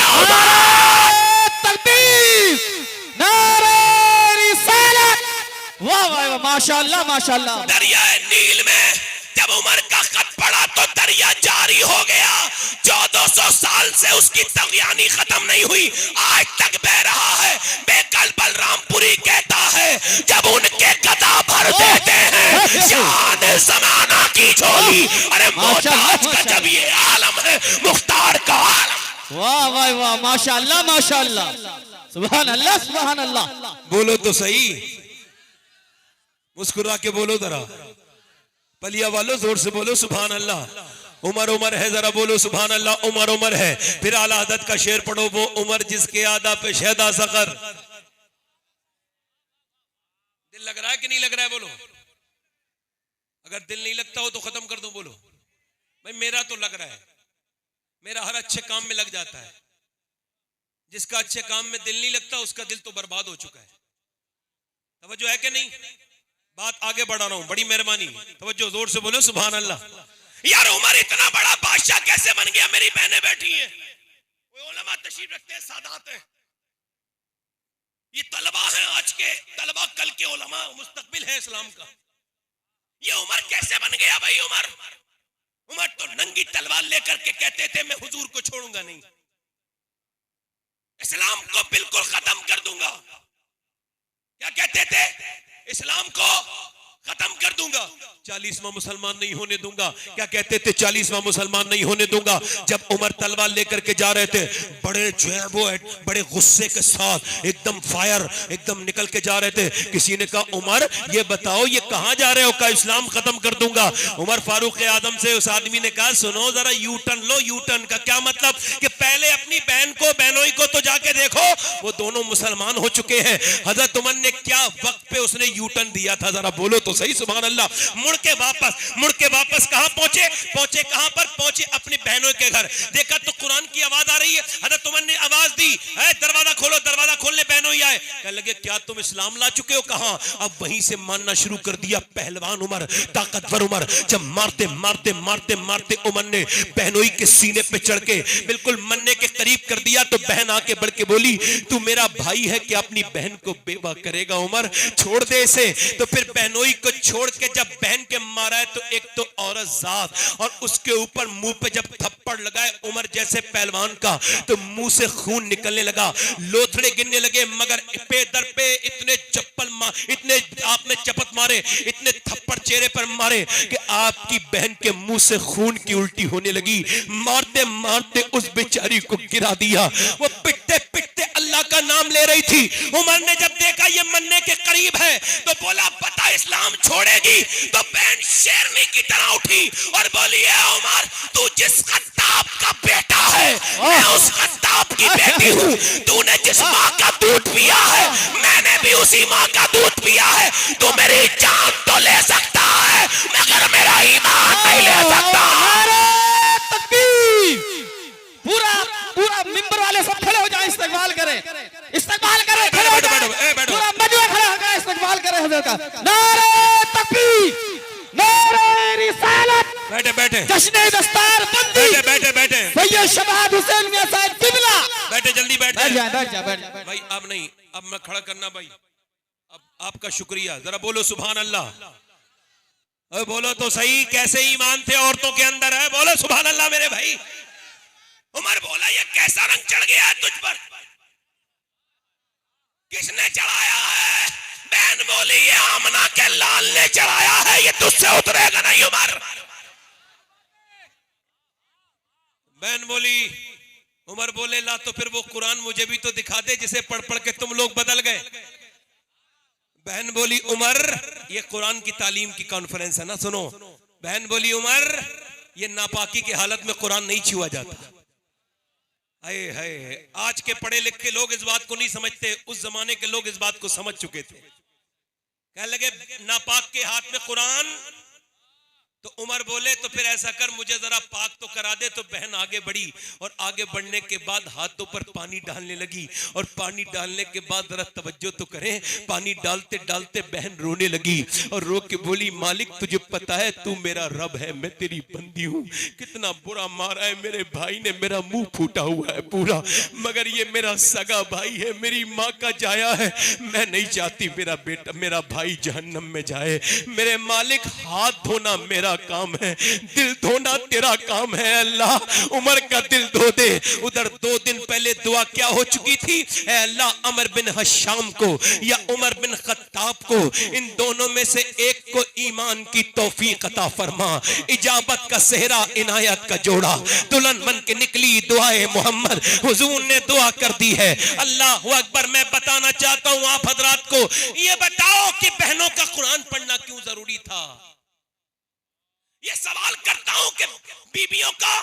वाह वाह माशाअल्लाह माशाअल्लाह। दरियाए नील में जब उमर का खत पड़ा तो दरिया जारी हो गया। 1400 साल से उसकी तगयानी खत्म नहीं हुई, आज तक बह रहा है। बेकल बलरामपुरी कहता है जब उनके गदा भर देते हैं शान ज़माना की झोली। अरे मोहताज का जब ये आलम है, मुख्तार का आलम। वाह वाह वाह माशाअल्लाह माशाअल्लाह, सुभान अल्लाह सुभान अल्लाह। बोलो तो सही, मुस्कुरा के बोलो जरा, पलिया वालों जोर से बोलो सुभान अल्लाह। उमर उमर है, जरा बोलो सुभान अल्लाह। उमर उमर है। फिर आला हज़रत का शेर पढ़ो, वो उमर जिसके आदा पे शहदा सकर। दिल लग रहा है कि नहीं लग रहा है? बोलो। अगर दिल नहीं लगता हो तो खत्म कर दो। बोलो भाई मेरा तो लग रहा है, मेरा हर अच्छे काम में लग जाता है। जिसका अच्छे काम में दिल नहीं लगता उसका दिल तो बर्बाद हो चुका है। तवज्जो है कि नहीं? बात आगे बढ़ा रहा हूं, बड़ी मेहरबानी, तवज्जो, जोर से बोलो सुभान अल्लाह। यार उमर इतना बड़ा बादशाह कैसे बन गया? मेरी बहनें बैठी हैं, वो उलमा तशरीफ रखते हैं, सादात हैं, ये तलबा हैं, आज के तलबा कल के उलमा, मुस्तकबिल है इस्लाम का। ये उमर कैसे बन गया भाई? उमर तो नंगी तलवार लेकर के कहते थे मैं हुजूर को छोड़ूंगा नहीं, इस्लाम को बिल्कुल खत्म कर दूंगा। क्या कहते थे? इस्लाम को खत्म कर दूंगा, 40वां मुसलमान नहीं होने दूंगा। क्या कहते थे? 40वां मुसलमान नहीं होने दूंगा। जब उमर तलवार लेकर के जा रहे थे, बड़े जो है वो बड़े गुस्से के साथ एकदम फायर एकदम निकल के जा रहे थे। किसी ने कहा उमर ये बताओ ये कहां जा रहे हो? कहा इस्लाम खत्म कर दूंगा। उमर फारूक आदम से उस आदमी ने कहा सुनो जरा, यू टर्न लो। यू टर्न का क्या मतलब? कि पहले अपनी बहन को, बहनोई को तो जाके देखो, वो दोनों मुसलमान हो चुके हैं। हजरत उमर ने क्या वक्त पे उसने यू टर्न दिया था? जरा बोलो तो सही सुभान अल्लाह। मुड़ के वापस कहां पहुंचे कहां पर पहुंचे? अपनी बहनों के घर। देखा तो कुरान की आवाज आ रही है। हजरत उमर ने आवाज दी, है दरवाजा खोलो। दरवाजा खोलने बहनों ही आए, कहने लगे क्या तुम इस्लाम ला चुके हो? कहां? अब वहीं से मानना शुरू कर दिया। पहलवान उमर, ताकतवर उमर, जब मारते मारते मारते मारते उमर ने बहनोई के सीने पे चढ़ के बिल्कुल मरने के करीब कर दिया, तो बहन आके बढ़ के बोली तू मेरा भाई है कि अपनी बहन को बेवा करेगा? उमर छोड़ दे इसे। तो फिर बहनोई को छोड़ के जब बहन के मारा है तो एक तो औरत जात, और उसके ऊपर मुंह पे जब थप्पड़ लगाए उमर जैसे पहलवान का, तो मुंह से खून निकलने लगा, लोथड़े गिरने लगे। मगर पे दर पे इतने इतने आपने चपत मारे, इतने थप्पड़ चेहरे पर मारे कि आपकी बहन के मुंह से खून की उल्टी होने लगी। मारते मारते उस बेचारी को गिरा दिया। वो पिटते पिटते अल्लाह का नाम ले रही थी। उमर ने जब देखा ये मरने के करीब है तो बोला बता इस्लाम छोड़ेगी? तो बहन शेरनी की तरह उठी और बोली है उमर तू जिस खत्ताब का बेटा है मैं उस खत्ताब की बेटी हूँ। तूने जिस माँ का दूध पिया है मैंने भी उसी माँ का दूध पिया है। तू मेरी जान तो ले सकता है मगर मेरा ईमान नहीं ले सकता। पूरा पूरा मिंबर वाले सब खड़े हो जाए, इस्तकबाल करें, इस्तकबाल करें, खड़े हो जाए, पूरा मजमा खड़ा होकर इस्तकबाल करें हज़रत का। नारे तकबीर, नारे रिसालत, बैठे जश्न दस्तार बंदी, बैठे सैयद शबाब हुसैन मियां साहब किबला, बैठे जल्दी बैठ जा भाई। अब नहीं, अब मैं खड़ा करना भाई। अब आपका शुक्रिया, जरा बोलो सुभान अल्लाह। बोलो तो सही, कैसे ईमान थे औरतों के अंदर है? बोलो सुभान अल्लाह मेरे भाई। उमर बोला ये कैसा रंग चढ़ गया है तुझ पर? किसने चढ़ाया है? बहन बोली ये आमना के लाल ने चढ़ाया है, ये तुझसे उतरेगा नहीं उमर। बहन बोली उमर बोले ला तो फिर वो कुरान मुझे भी तो दिखा दे जिसे पढ़ पढ़ के तुम लोग बदल गए। बहन बोली उमर, ये कुरान की तालीम की कॉन्फ्रेंस है ना, सुनो। बहन बोली उमर, ये नापाकी की हालत में कुरान नहीं छुआ जाता। हाय हाय, आज के पढ़े लिखे लोग इस बात को नहीं समझते, उस जमाने के लोग इस बात को समझ चुके थे। कहने लगे नापाक के हाथ में कुरान, तो उमर बोले तो फिर ऐसा कर, मुझे जरा पाक तो करा दे। तो बहन आगे बढ़ी और आगे बढ़ने के बाद हाथों पर पानी डालने लगी, और पानी डालने के बाद जरा तवज्जो तो करें, पानी डालते डालते बहन रोने लगी और रो के बोली मालिक तुझे पता है तू मेरा रब है, मैं तेरी बंदी हूँ। कितना बुरा मारा है मेरे भाई ने, मेरा मुंह फूटा हुआ है पूरा, मगर ये मेरा सगा भाई है, मेरी माँ का जाया है। मैं नहीं चाहती मेरा बेटा, मेरा भाई जहन्नम में जाए। मेरे मालिक हाथ धोना मेरा काम है, दिल धोना तेरा काम है। अल्लाह उमर का दिल धो दे। उधर 2 दिन पहले दुआ क्या हो चुकी थी, ऐ अल्लाह अमर बिन हशाम को या उमर बिन खत्ताब को, इन दोनों में से एक को ईमान की तौफीक अता फरमा, इजाबत का सेहरा इनायत का जोड़ा दुल्हन बन के निकली दुआए मोहम्मद। हुजूर ने दुआ कर दी है। अल्लाह अकबर। मैं बताना चाहता हूं आप हजरात को, ये बताओ कि बहनों का कुरान पढ़ना क्यों जरूरी था। ये सवाल करता हूं कि बीबियों का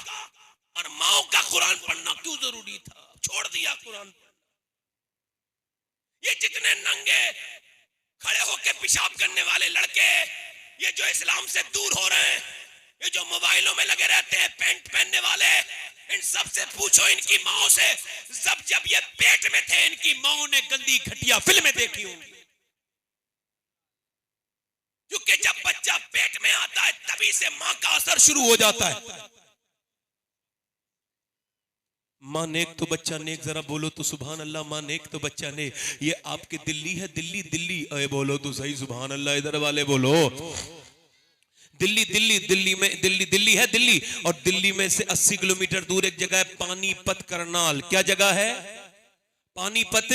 और माओ का कुरान पढ़ना क्यों जरूरी था। छोड़ दिया कुरान। ये जितने नंगे खड़े होकर पेशाब करने वाले लड़के, ये जो इस्लाम से दूर हो रहे हैं, ये जो मोबाइलों में लगे रहते हैं, पैंट पहनने वाले, इन सब से पूछो इनकी माओ से, जब ये पेट में थे इनकी माओ ने गंदी घटिया फिल्में देखी होंगी। क्योंकि जब बच्चा पेट में आता है तभी से मां का असर शुरू हो जाता है। मां नेक तो बच्चा नेक, जरा बोलो तो सुभान अल्लाह। मां नेक तो बच्चा नेक। ये आपकी दिल्ली है, दिल्ली दिल्ली, अरे बोलो तो सही सुभान अल्लाह। इधर वाले बोलो दिल्ली दिल्ली, दिल्ली में दिल्ली है दिल्ली, और दिल्ली में से 80 किलोमीटर दूर एक जगह है पानीपत करनाल। क्या जगह है? पानीपत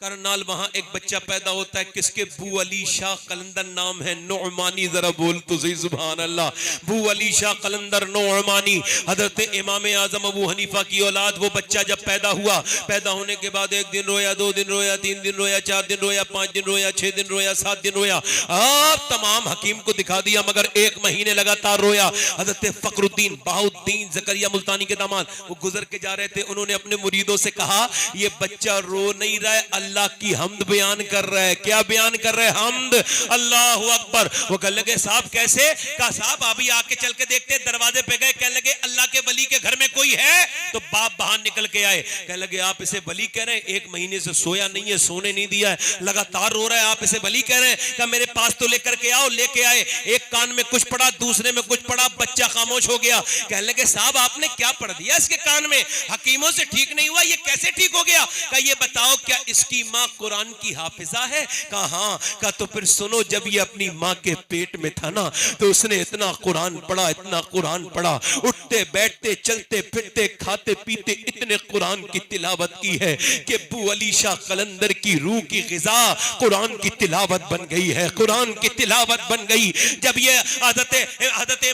करनाल। वहां एक बच्चा पैदा होता है, किसके? बू अली शाह कलंदर नाम है, नौमानी। जरा बोल तो सही सुभान अल्लाह। बू अली शाह कलंदर नौमानी, हजरत इमाम आजम अबू हनीफा की औलाद। वो बच्चा जब पैदा हुआ, पैदा होने के बाद 1 दिन रोया, 2 दिन रोया, 3 दिन रोया, 4 दिन रोया, 5 दिन रोया, 6 दिन रोया, 7 दिन रोया। आप तमाम हकीम को दिखा दिया, मगर 1 महीने लगातार रोया। हजरत फखरुद्दीन बाहुद्दीन जकरिया मुल्तानी के दामाद, वो गुजर के जा रहे थे, उन्होंने अपने मुरीदों से कहा ये बच्चा रो नहीं रहा है, अल्लाह की हम्द बयान कर रहा है। क्या बयान कर रहे हैं? हम्द। अल्लाह अकबर। वो कहने लगे साहब कैसे? कहा साहब अभी आके चल के देखते। दरवाजे पे गए, कहने लगे अल्लाह के वली के घर में कोई है? तो बाप बाहर निकल के आए, कहने लगे आप इसे वली कह रहे हैं? 1 महीने से सोया नहीं है, सोने नहीं दिया है, लगातार रो रहा है, आप इसे वली कह रहे हैं? कहा मेरे पास तो लेकर के आओ। लेके आए, एक कान में कुछ पड़ा, दूसरे में कुछ पड़ा, बच्चा खामोश हो गया। कहने लगे साहब आपने क्या पढ़ दिया इसके कान में? हकीमों से ठीक नहीं हुआ, ये कैसे ठीक हो गया? कहा ये बताओ क्या इसकी माँ कुरान की हाफिजा है? कहा हाँ। कहा तो फिर सुनो, जब ये अपनी माँ के पेट में था ना, तो उसने इतना कुरान पढ़ा, इतना कुरान पढ़ा, उठते बैठते चलते फिरते खाते पीते इतने कुरान की तिलावत की है कि बू अली शाह कलंदर की रूह की ग़िज़ा कुरान की तिलावत बन गई है, कुरान की तिलावत बन गई। जब ये हज़रत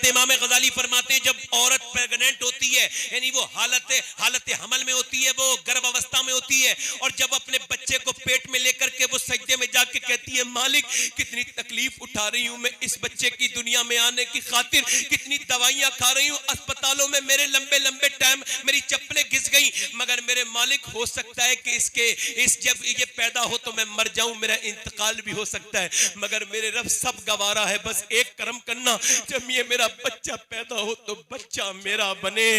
इमाम गज़ाली फरमाते हैं, जब औरत प्रेग्नेंट होती है, यानी वो हालत हमल में होती है, वो गर्भ अवस्था में होती है, और जब अपने बच्चे को पेट में लेकर के वो सजदे में जाके कहती है मालिक कितनी तकलीफ उठा रही हूं मैं इस बच्चे की दुनिया में आने की खातिर, कितनी दवाइयां खा रही हूं, अस्पतालों में मेरे लंबे लंबे टाइम मेरी चप्पलें घिस गई, मगर मेरे मालिक हो सकता है कि जब ये पैदा हो तो मैं मर जाऊं, मेरा इंतकाल भी हो सकता है, मगर मेरे रब सब गवारा है, बस एक करम करना, जब ये मेरा बच्चा पैदा हो तो बच्चा मेरा बने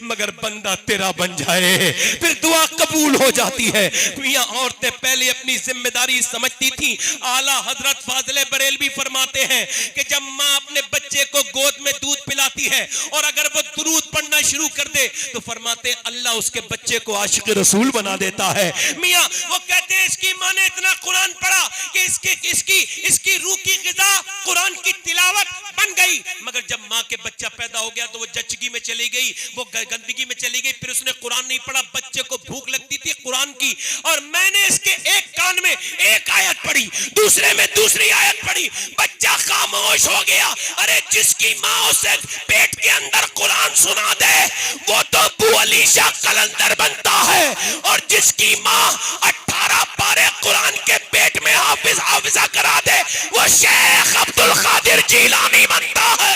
मगर बंदा तेरा बन जाए, फिर दुआ कबूल हो जाती है। मियां औरतें पहले अपनी जिम्मेदारी समझती थी। आला हजरत फाजिल बरेलवी फरमाते हैं कि जब माँ अपने बच्चे को गोद में दूध पिलाती है और अगर वो दुरूद पढ़ना शुरू कर दे तो फरमाते हैं अल्लाह उसके बच्चे को आशिक रसूल बना देता है। मियां वो कहते हैं इसकी माँ ने इतना कुरान पढ़ा कि इसकी रूह की ग़िज़ा कुरान की तिलावत बन गई, मगर जब माँ के बच्चा पैदा हो गया तो वो जच्चगी में चली गई, वो गंदगी में चली गई। फिर उसने कुरान नहीं पढ़ा, बच्चे को भूख लगती थी कुरान की, और मैंने इसके एक कान में एक आयत पढ़ी, दूसरे में दूसरी आयत पढ़ी, बच्चा खामोश हो गया। अरे जिसकी माँ उसे पेट के अंदर कुरान सुना दे वो तो अबू अली शाह कलंदर बनता है, और जिसकी माँ 18 पारे कुरान के पेट में हाफिजा करा दे वो शेख अब्दुल कादिर जीलानी बनता है।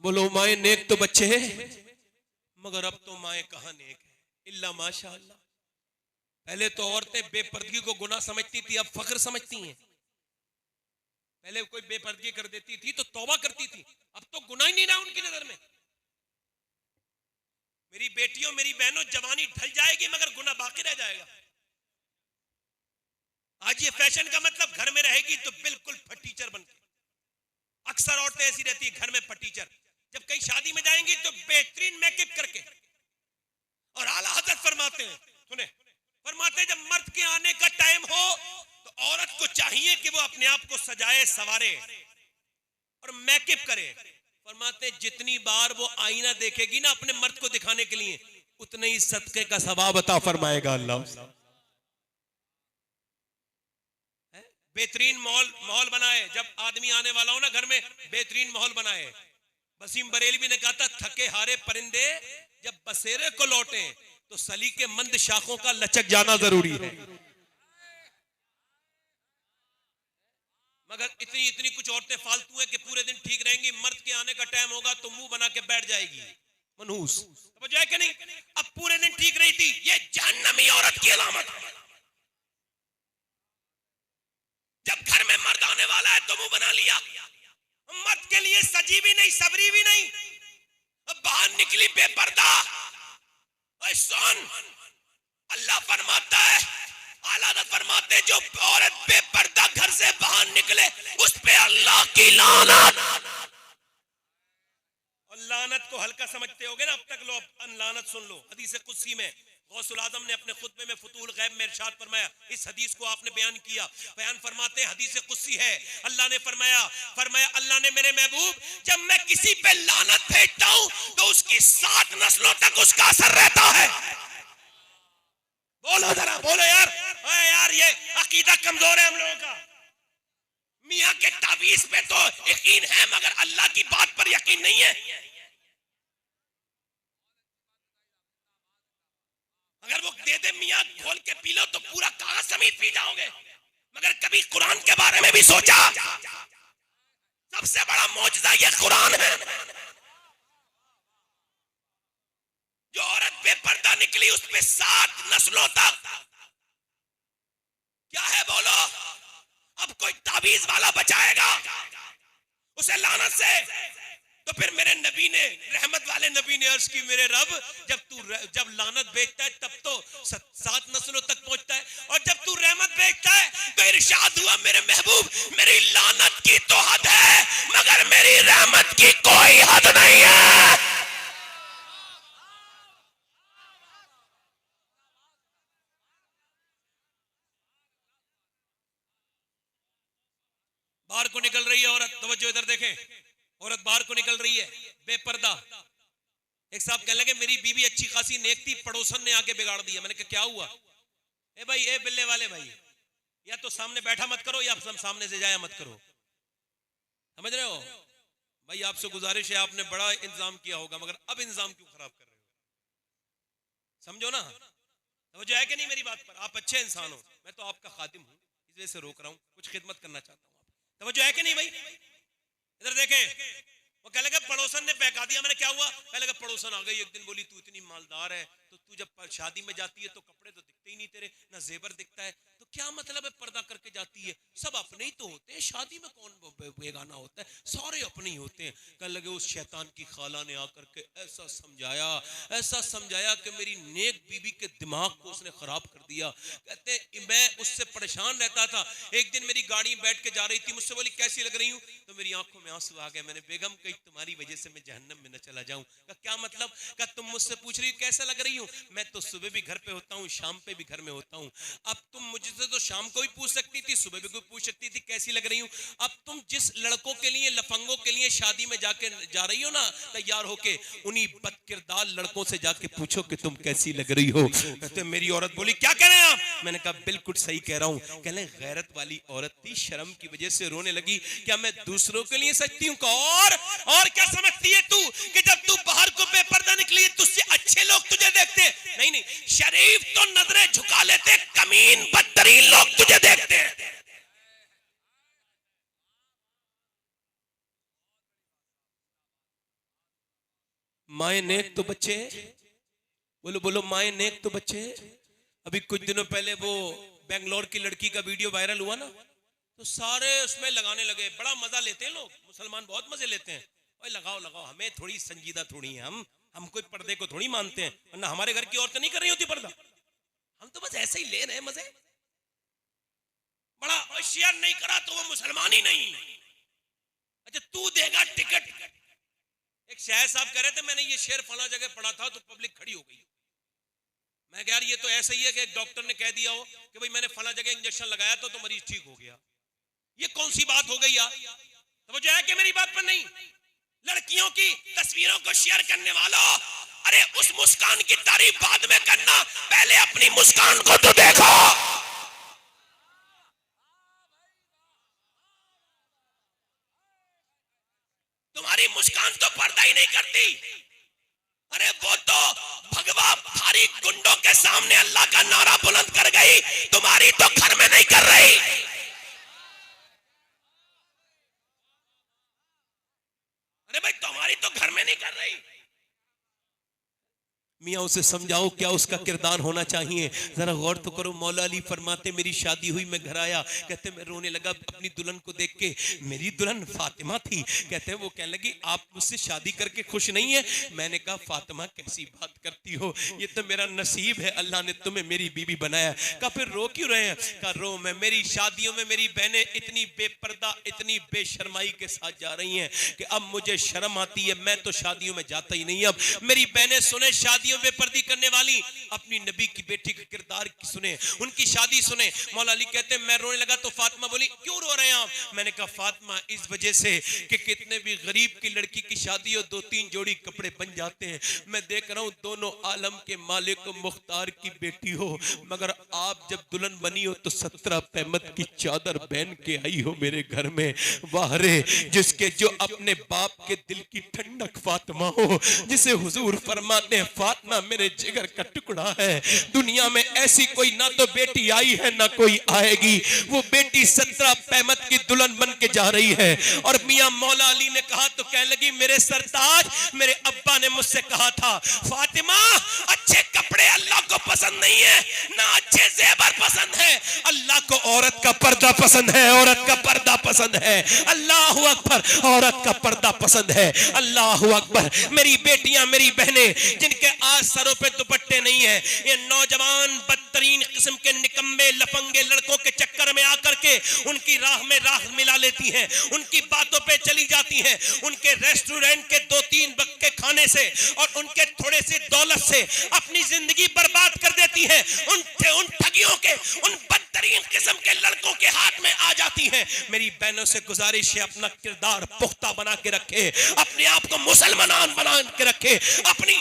बोलो माए नेक तो बच्चे हैं, मगर अब तो माए कहां नेक है, इल्ला माशाअल्लाह। पहले तो औरतें बेपर्दगी को गुनाह समझती थी, अब फख्र समझती हैं। पहले कोई बेपर्दगी कर देती थी तो तौबा करती थी, अब तो गुनाह ही नहीं रहा उनकी नजर में। मेरी बेटियों मेरी बहनों, जवानी ढल जाएगी मगर गुनाह बाकी रह जाएगा। आज ये फैशन का मतलब घर में रहेगी तो बिल्कुल फटीचर बनके, अक्सर औरतें ऐसी रहती है घर में फटीचर, जब कहीं शादी में जाएंगी तो बेहतरीन मेकअप करके। और आला हजरत फरमाते हैं, सुने, फरमाते हैं जब मर्द के आने का टाइम हो तो औरत को चाहिए कि वो अपने आप को सजाए सवारे और मेकअप करे। फरमाते जितनी बार वो आईना देखेगी ना अपने मर्द को दिखाने के लिए, उतने ही सदके का सवाब अता फरमाएगा अल्लाह। बेहतरीन माहौल बनाए, जब आदमी आने वाला हो ना घर में, बेहतरीन माहौल बनाए। वसीम बरेलवी ने कहा था, थके हारे परिंदे जब बसेरे को लौटे तो सलीके मंद शाखों का लचक जाना जरूरी है। मगर इतनी कुछ औरतें फालतू है कि पूरे दिन ठीक रहेंगी, मर्द के आने का टाइम होगा तो मुंह बना के बैठ जाएगी मनहूस। समझ आए कि नहीं? अब पूरे दिन ठीक रही थी, ये जहन्नमी औरत की अलामत है। जब घर में मर्द आने वाला है तो मुंह बना लिया, मर्द के लिए सजी भी नहीं सबरी भी नहीं, अब बाहर निकली बेपर्दा। सुन, अल्लाह फरमाता है, आला हज़रत फरमाते जो औरत बेपर्दा घर से बाहर निकले उस पे अल्लाह की लानत। और लानत को हल्का समझते होगे ना अब तक, लो लानत सुन लो। हदीस कुदसी में गौसुल आजम ने अपने खुतबे में फुतूल गैब में इरशाद फरमाया, इस हदीस को आपने बयान किया। बयान फरमाते हैं, हदीस कुदसी है, अल्लाह ने फरमाया अल्लाह ने मेरे महबूब जब मैं किसी पे लानत भेजता हूं तो उसकी 7 नस्लों तक उसका असर रहता है। बोलो जरा, बोलो यार। यार ये अकीदा कमजोर है हम लोगों का। मियां के तावीज पे तो यकीन है मगर अल्लाह की बात पर यकीन नहीं है। अगर वो दे दे मियां घोल के पी लो तो पूरा कागज समेत पी जाओगे, मगर कभी कुरान के बारे में भी सोचा? सबसे बड़ा मौजज़ा ये कुरान है। जो औरत बेपर्दा निकली उस पे 7 नस्लों तक क्या है बोलो? अब कोई ताबीज वाला बचाएगा उसे लानत से? तो फिर मेरे नबी ने, रहमत वाले नबी ने अर्ज की, मेरे रब जब लानत भेजता है तब तो 7 नस्लों तक पहुंचता है, और जब तू रहमत भेजता है तो इरशाद हुआ, मेरे महबूब मेरी लानत की तो हद है मगर मेरी रहमत की कोई हद नहीं है। बाहर को निकल रही है औरत, तवज्जो इधर देखें, औरत बाहर को निकल रही है बेपर्दा। एक साहब कहने लगे मेरी बीवी अच्छी खासी नेक थी, पड़ोसन ने आके बिगाड़ दिया। मैंने कहा क्या हुआ? ए भाई, ए बिल्ले वाले भाई, या तो सामने बैठा मत करो या सामने से जाया मत करो। समझ रहे हो भाई? आपसे गुजारिश है, आपने बड़ा इंतजाम किया होगा मगर अब इंतजाम क्यों खराब कर रहे हो? समझो ना, तवज्जो है कि नहीं मेरी बात पर? आप अच्छे इंसान हो, मैं तो आपका खादिम हूं, इस वजह से रोक रहा हूं, कुछ खिदमत करना चाहता हूं। तवज्जो है कि नहीं भाई? इधर देखें, वो कह लगा पड़ोसन ने बहका दिया। मैंने क्या हुआ? कह लगा पड़ोसन आ गई एक दिन, बोली तू इतनी मालदार है तो तू जब शादी में जाती है तो कपड़े तो दिखते ही नहीं तेरे, ना जेवर दिखता है, तो क्या मतलब है पर्दा करके जाती है? सब अपने ही तो होते हैं, शादी में कौन बेगाना होता है, सारे अपने ही होते हैं। कहने लगे उस शैतान की खाला ने आकर के ऐसा समझाया कि मेरी नेक बीबी के दिमाग को उसने खराब कर दिया। कहते मैं उससे परेशान रहता था। एक दिन मेरी गाड़ी में बैठ के जा रही थी, मुझसे बोली कैसी लग रही हूँ, तो मेरी आंखों में आंसू आ गए। मैंने बेगम कहीं तुम्हारी वजह से मैं जहन्नम में न चला जाऊं। क्या मतलब? क्या तुम मुझसे पूछ रही हो कैसा लग रही हूँ? मैं तो सुबह भी घर पे होता हूँ, शाम पे भी घर में होता हूँ। अब तुम मुझसे तो शाम को भी पूछ सकती थी, सुबह भी कोई पूछ सकती थी कैसी लग रही हूँ। अब तुम जिस लड़कों के लिए, लफंगों के लिए शादी में जाके जा रही हो ना तैयार होके, उन्हीं बदकिरदार लड़कों से जाके पूछो कि तुम कैसी लग रही हो। कहते मेरी औरत बोली क्या कह रहे हैं आप? मैंने कहा बिल्कुल सही कह रहा हूँ। कहने गैरत वाली औरत थी, शर्म की वजह से रोने लगी। क्या मैं दूसरों के लिए सजती हूँ? और क्या समझती है तू कि जब तू बाहर को बेपर्दा निकली तुझसे अच्छे लोग तुझे देखते? नहीं, शरीफ तो नजरें झुका लेते, कमीन बदतरीन लोग तुझे देखते हैं। माए नेक तो बच्चे, बोलो माए नेक तो बच्चे। अभी कुछ दिनों पहले वो बेंगलोर की लड़की का वीडियो वायरल हुआ ना, तो सारे उसमें लगाने लगे। बड़ा मजा लेते हैं लोग, मुसलमान बहुत मजे लेते हैं। ओए लगाओ, हमें थोड़ी संजीदा थोड़ी है, हम कोई पर्दे को थोड़ी मानते हैं, वरना हमारे घर की औरतें नहीं कर रही होती पर्दा, हम तो बस ऐसे ही ले रहे हैं मजे। बड़ा होशियार नहीं करा तो वो मुसलमान ही नहीं। अच्छा तू देगा टिकट? एक शायर साहब कह रहे थे मैंने ये शेर फला जगह पढ़ा था तो पब्लिक खड़ी हो गई। मैं कह यार ये तो ऐसा ही है कि एक डॉक्टर ने कह दिया हो कि भाई मैंने फला जगह इंजेक्शन लगाया तो मरीज ठीक हो गया। ये कौन सी बात हो गई यार? तो वो जो है कि मेरी बात पर नहीं। लड़कियों की तस्वीरों को शेयर करने वालों, अरे उस मुस्कान की तारीफ बाद में करना, पहले अपनी मुस्कान को तो देखो। तुम्हारी मुस्कान तो पर्दा ही नहीं करती। अरे वो तो भगवा भारी गुंडों के सामने अल्लाह का नारा बुलंद कर गई, तुम्हारी तो घर में नहीं कर रही। अरे भाई तुम्हारी तो घर में नहीं कर रही। मियाँ उसे समझाओ क्या उसका किरदार होना चाहिए, जरा गौर तो करो। मौला अली फरमाते मेरी शादी हुई, मैं घर आया, कहते मैं रोने लगा अपनी दुल्हन को देख के। मेरी दुल्हन फातिमा थी। कहते वो कहने लगी आप मुझसे शादी करके खुश नहीं है? मैंने कहा फातिमा कैसी बात करती हो, ये तो मेरा नसीब है, अल्लाह ने तुम्हें मेरी बीबी बनाया। कहा फिर रो क्यों रहे हैं? कहा रो मैं, मेरी शादियों में मेरी बहनें इतनी बेपर्दा, इतनी बेशर्माई के साथ जा रही हैं कि अब मुझे शर्म आती है, मैं तो शादियों में जाता ही नहीं। अब मेरी बहनें सुने शादियों में पर्दी करने वाली, अपनी नबी की बेटी के किरदार की सुने, उनकी शादी सुने। मौला अली कहते हैं मैं रोने लगा तो फातिमा बोली क्यों रो रहे हैं आप? मैंने कहा फातिमा इस वजह से कि कितने भी गरीब की लड़की की शादी हो 2-3 जोड़ी कपड़े बन जाते हैं। मैं देख रहा हूं दोनों आलम के मालिक मुख्तार की बेटी हो, मगर आप जब दुल्हन बनी हो तो 17 पैमत की चादर पहन के आई हो मेरे घर में। वाह रे जिसके जो अपने बाप के दिल की ठंडक फातिमा हो, जिसे हुजूर फरमाते हैं फातिमा मेरे जिगर का टुकड़ा है। दुनिया में ऐसी कोई ना तो बेटी आई है ना कोई आएगी। वो बेटी 17 पैमत की दुल्हन बन के जा रही है। और मियां मौला अली ने कहा तो कहने लगी मेरे सरताज, मेरे अब्बा ने मुझसे कहा था फातिमा अच्छे कपड़े अल्लाह को पसंद नहीं है, ना अच्छे जेवर पसंद है, अल्लाह को औरत का पर्दा पसंद है, औरत का पर्दा पसंद है। अल्लाह अकबर, औरत का पर्दा पसंद है। अल्लाह अकबर। मेरी बेटियां, मेरी बहनें जिनके आज सरों पे दुपट्टे नहीं है, ये नौजवान बदतरीन किस्म के निकम्मे लफंगे लड़कों के चक्कर में आकर के उनकी राह में राह मिला लेती हैं, उनकी बातों पे चली जाती हैं, उनके रेस्टोरेंट के 2-3 वक्त के खाने से और उनके थोड़े से दौलत से अपनी जिंदगी बर्बाद कर देती हैं। उन ठगियों के, उन बदतरीन किस्म के लड़कों के हाथ में आ जाती हैं। मेरी बहनों से गुजारिश है अपना किरदार पुख्ता बना के रखे, अपने आप को मुसलमान बना के रखे, अपने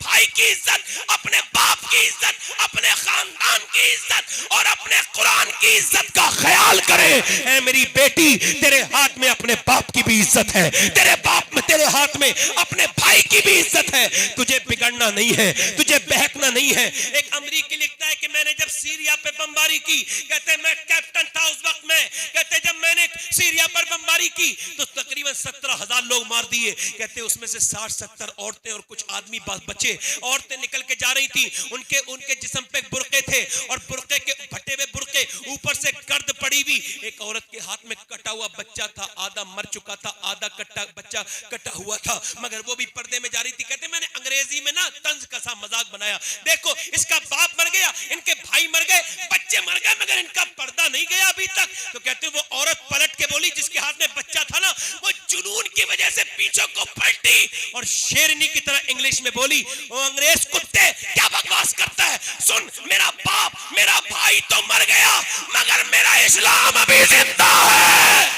भाई की इज्जत, अपने बाप की इज्जत, अपने खानदान की इज्जत और अपने कुरान की इज्जत का ख्याल करे। ऐ मेरी बेटी तेरे हाथ में अपने बाप की भी इज्जत है, तेरे हाथ में अपने भाई की भी इज्जत है। तुझे बिगड़ना नहीं है, तुझे बहकना नहीं है। एक अमरीकी लिखता है कि मैंने जब सीरिया पे बमबारी की, कहते मैं कैप्टन था उस वक्त में, कहते जब मैंने सीरिया पर बमबारी की तो तकरीबन 17,000 लोग मार दिए। कहते उसमें से 60-70 औरतें और कुछ आदमी बचे। औरतें निकल के जा रही थी, उनके जिस्म पे बुर्के थे, थे और बुर्के के फटे हुए बुर्के, ऊपर से गर्द पड़ी हुई। एक औरत के हाथ में कटा हुआ बच्चा था, आधा मर चुका था, आधा कटा बच्चा कटा हुआ था, मगर वो भी पर्दे में जा रही थी। कहते मैंने अंग्रेजी में ना तंज कसा मजाक बनाया, देखो इसका बाप मर गया, इनके भाई मर गए, बच्चे मर गए, मगर इनका पर्दा नहीं गया अभी तक। तो कहते वो औरत पलट के बोली, जिसके हाथ में बच्चा था ना, वो जुनून की वजह से पीछे को पलटी और शेरनी की तरह इंग्लिश में बोली, ओ अंग्रेज कुत्ते क्या बकवास करता है, सुन मेरा बाप मेरा भाई तो मर गया, मगर मेरा इस्लाम अभी जिंदा है।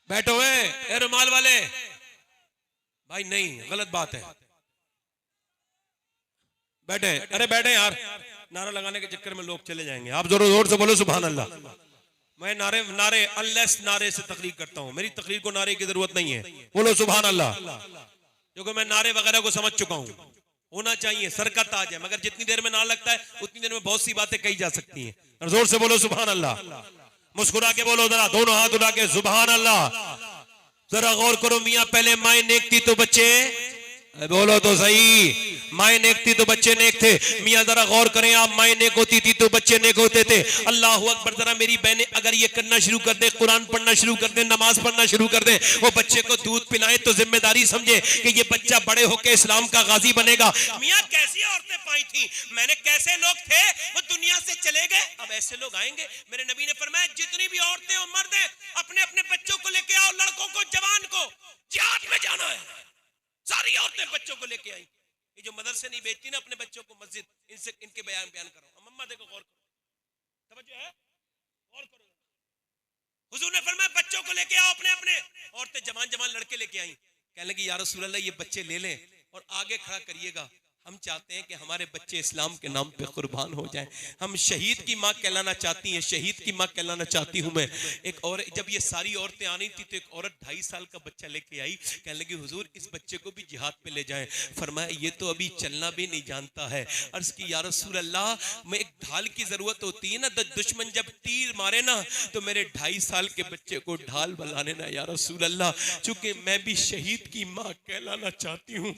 बैठो ए रुमाल वाले भाई, नहीं गलत बात है, बैठे, अरे बैठे यार, नारा लगाने के चक्कर में लोग चले जाएंगे। आप जोर जोर से बोलो सुभान अल्लाह। मैं नारे अनलेस नारे से तकरीर करता हूं, मेरी तकरीर को नारे की जरूरत नहीं है, बोलो सुभान अल्लाह, क्योंकि मैं नारे वगैरह को समझ चुका हूं। होना चाहिए सरकत आ जाए, मगर जितनी देर में ना लगता है उतनी देर में बहुत सी बातें कही जा सकती हैं। जोर से बोलो सुभान अल्लाह, मुस्कुरा के बोलो जरा, दोनों हाथ उठा के सुभान अल्लाह। जरा गौर करो मियां, पहले माए नेक थी तो बच्चे, बोलो तो सही, माए नेक थी तो बच्चे नेक थे। मियां जरा गौर करें, आप माए नेक होती थी तो बच्चे नेक होते थे। अल्लाह अकबर। जरा मेरी बहनें अगर ये करना शुरू कर दे, कुरान पढ़ना शुरू कर दे, नमाज पढ़ना शुरू कर दे, वो बच्चे को दूध पिलाएं तो जिम्मेदारी समझे कि ये बच्चा बड़े होकर इस्लाम का गाजी बनेगा। मियां कैसी औरतें पाई थी मैंने, कैसे लोग थे वो दुनिया से चले गए, अब ऐसे लोग आएंगे। मेरे नबी ने फरमाया जितनी भी औरतें और मर्द हैं अपने अपने बच्चों को लेके आओ, लड़कों को जवान को जिहाद में जाना है। सारी औरतें बच्चों को लेके आई। ये जो मदरसे नहीं भेजती ना अपने बच्चों को मस्जिद, इनसे इनके बयान करो। मम्मा देखो गौर करो, तवज्जो है, गौर करो। हुजूर ने फरमाया बच्चों को लेके आओ अपने अपने, औरतें जवान जवान लड़के लेके आई। कहने लगी या रसूल अल्लाह ये बच्चे ले लें और आगे खड़ा करिएगा, हम चाहते हैं कि हमारे बच्चे इस्लाम के नाम पे कुर्बान हो जाएं। हम शहीद की माँ कहलाना चाहती हैं, शहीद की माँ कहलाना चाहती हूँ मैं। एक और जब ये सारी औरतें आनी थी तो एक औरत 2.5 साल का बच्चा लेके आई। कहने लगी हुजूर इस बच्चे को भी जिहाद पे ले जाएं। फरमाया ये तो अभी चलना भी नहीं जानता है। अर्ज की या रसूल अल्लाह, मैं एक ढाल की जरूरत होती है ना, दुश्मन जब तीर मारे ना तो मेरे 2.5 साल के बच्चे को ढाल बनाने ना या रसूल अल्लाह, चूंकि मैं भी शहीद की माँ कहलाना चाहती हूँ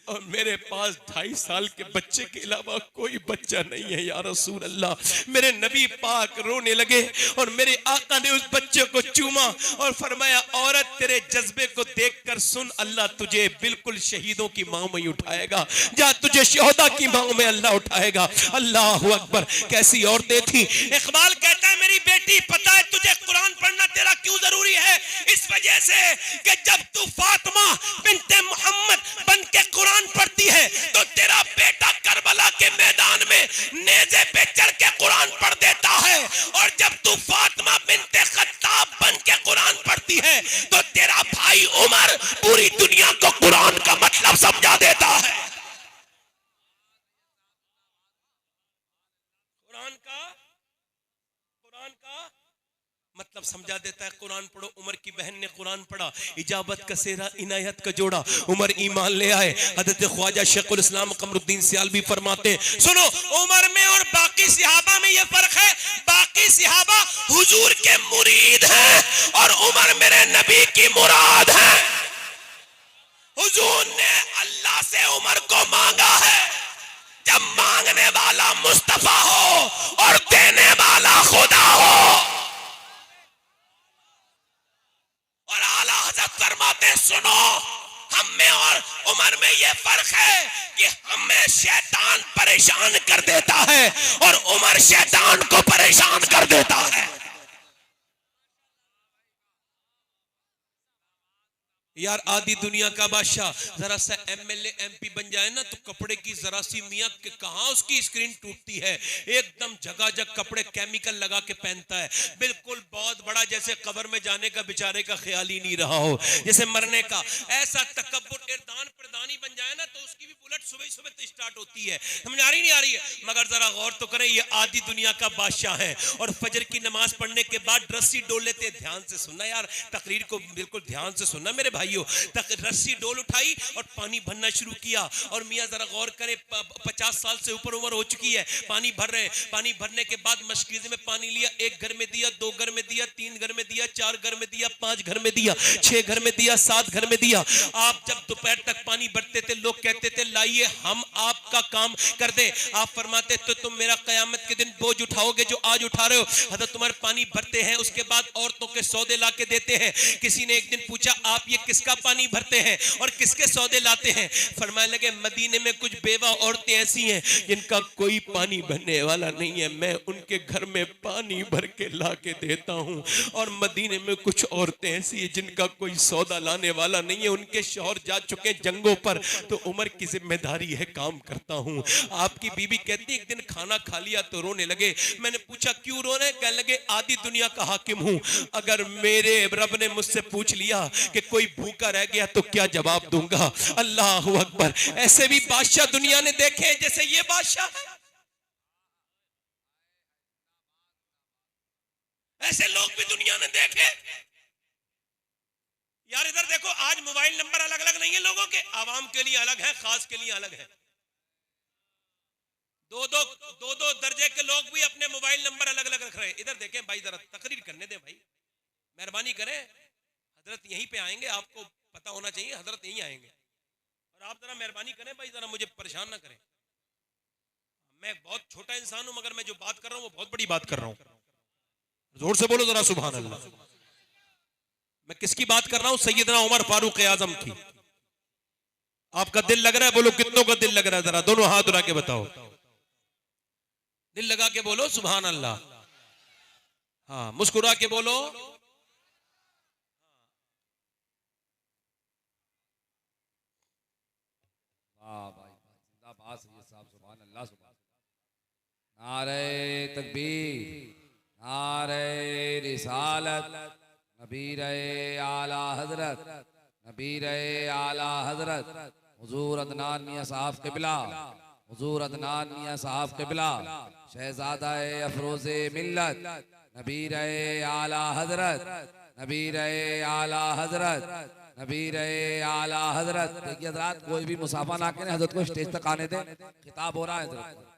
और मेरे पास 2.5 साल के बच्चे के अलावा कोई बच्चा नहीं है या रसूल अल्लाह। मेरे नबी पाक रोने लगे और मेरे आका ने उस बच्चे को चूमा और फरमाया औरत तेरे जज्बे को देखकर सुन, अल्लाह तुझे बिल्कुल शहीदों की मां में उठाएगा, जा तुझे शोहदा की मां में अल्लाह उठाएगा। अल्लाह अकबर। कैसी औरतें थी। इकबाल कहता है मेरी बेटी पता है तुझे कुरान पढ़ना तेरा क्यों जरूरी है, इस वजह से कि जब तू फातिमा बिन्ते मोहम्मद बन के कुरान पढ़ती है तो तेरा बेटा करबला के मैदान में नेज़े पे चढ़ के कुरान पढ़ देता है, और जब तू फातिमा बिन्ते खत्ताब बन के कुरान पढ़ती है तो तेरा भाई उमर पूरी दुनिया को कुरान का मतलब समझा देता है। कुरान का मतलब समझा देता है। कुरान पढ़ो। उमर की बहन ने कुरान पढ़ा, इजाबत का सेरा इनायत का जोड़ा, उमर ईमान ले आए। हजरत ख्वाजा शेखुल इस्लाम कमरुद्दीन सियालवी फरमाते हैं सुनो, उमर में और बाकी सहाबा में ये फर्क है, बाकी सहाबा हुजूर के मुरीद हैं और उमर मेरे नबी की मुराद है। हुजूर ने अल्लाह से उमर को मांगा है। जब मांगने वाला मुस्तफा हो और देने वाला खुदा हो। और आला हज़रत फरमाते सुनो, हम में और उमर में ये फर्क है कि हमें शैतान परेशान कर देता है और उमर शैतान को परेशान कर देता है। यार आधी दुनिया का बादशाह जरा सा एमएलए एमपी बन जाए ना तो कपड़े की जरा सी मियां के कहां उसकी स्क्रीन टूटती है, एकदम जगह जगह कपड़े केमिकल लगा के पहनता है, बिल्कुल बहुत बड़ा, जैसे कब्र में जाने का बेचारे का ख्याल ही नहीं रहा हो, जैसे मरने का। ऐसा तकब्बुर इरदान प्रदानी बन जाए ना तो उसकी भी बुलेट सुबह सुबह तो स्टार्ट होती है। समझ आ रही नहीं आ रही है? मगर जरा गौर तो करें, ये आधी दुनिया का बादशाह है और फजर की नमाज पढ़ने के बाद रस्सी डोल लेते। ध्यान से सुनना यार, तकरीर को बिल्कुल ध्यान से सुनना मेरे भाई। भाइयों, तक रस्सी डोल उठाई और पानी भरना शुरू किया। और मियाँ जरा गौर करें, 50 साल से ऊपर उम्र हो चुकी है, पानी भर रहे हैं। पानी भरने के बाद मशकीज़े में पानी लिया, 1 घर में दिया, 2 घर में दिया, 3 घर में दिया, 4 घर में दिया, 5 घर में दिया, 6 घर में दिया, 7 घर में दिया। आप जब दोपहर तक पानी भरते थे, लोग कहते थे लाइए हम आपका काम कर दे। आप फरमाते तो तुम मेरा क़यामत के दिन बोझ उठाओगे जो आज उठा रहे हो। हज़रत तुम्हारे पानी भरते हैं, उसके बाद औरतों के सौदे ला के देते हैं। किसी ने एक दिन पूछा आप ये किसका पानी भरते हैं और किसके सौदे लाते हैं? फरमाने लगे मदीने में कुछ बेवा औरतें ऐसी हैं जिनका कोई पानी भरने वाला नहीं है, मैं उनके घर में पानी भर के ला के देता हूँ। और मदीने में कुछ औरतें ऐसी हैं जिनका कोई सौदा लाने वाला नहीं है, उनके शौहर जा चुके जंगों पर, तो उम्र की जिम्मेदारी है, काम करता हूँ। आपकी बीबी कहती एक दिन खाना खा लिया तो रोने लगे। मैंने पूछा क्यों रो रहे? कहने लगे आधी दुनिया का हाकिम हूँ, अगर मेरे रब ने मुझसे पूछ लिया कि कोई भूखा रह गया तो क्या जवाब दूंगा? अल्लाह अकबर। ऐसे भी बादशाह दुनिया ने देखे जैसे ये बादशाह है, ऐसे लोग भी दुनिया ने देखे। यार इधर देखो, आज मोबाइल नंबर अलग अलग नहीं है लोगों के, आवाम के लिए अलग है, खास के लिए अलग है। दो दर्जे के लोग भी अपने मोबाइल नंबर अलग अलग रख रहे हैं। इधर देखें भाई, जरा तकरीर करने दें भाई, मेहरबानी करें। हजरत यहीं पे आएंगे, आपको पता होना चाहिए हजरत यहीं आएंगे। और आप जरा मेहरबानी करें भाई, जरा मुझे परेशान ना करें। मैं बहुत छोटा इंसान हूं, मगर मैं जो बात कर रहा हूं वो बहुत बड़ी बात कर रहा हूं। जोर से बोलो जरा सुभान अल्लाह। मैं किसकी बात कर रहा हूं? सैयदना उमर फारूक आजम की। आपका दिल लग रहा है? बोलो कितनों का दिल लग रहा है? जरा दोनों हाथ उठा के बताओ, दिल लगा के बोलो सुभान अल्लाह। हाँ, मुस्कुरा के बोलो। वाह भाई, जिंदाबाद सैयद साहब, सुभान अल्लाह, सुभान। नारे तकबीर, नारे रिसालत, नबीर आला हजरत, नबीर आला हजरत हुजूर अदनान मियां साहब क़िबला, हुजूर अदनान मियां साहब क़िबला, शहजादा अफरोज़े मिल्लत, नबीर आला हजरत, नबीर आला हजरत, नबीर आला हजरत। देखिए हजरत, कोई भी मुसाफा ना करें, हजरत को स्टेज तक आने दें, खिताब हो रहा है हजरत।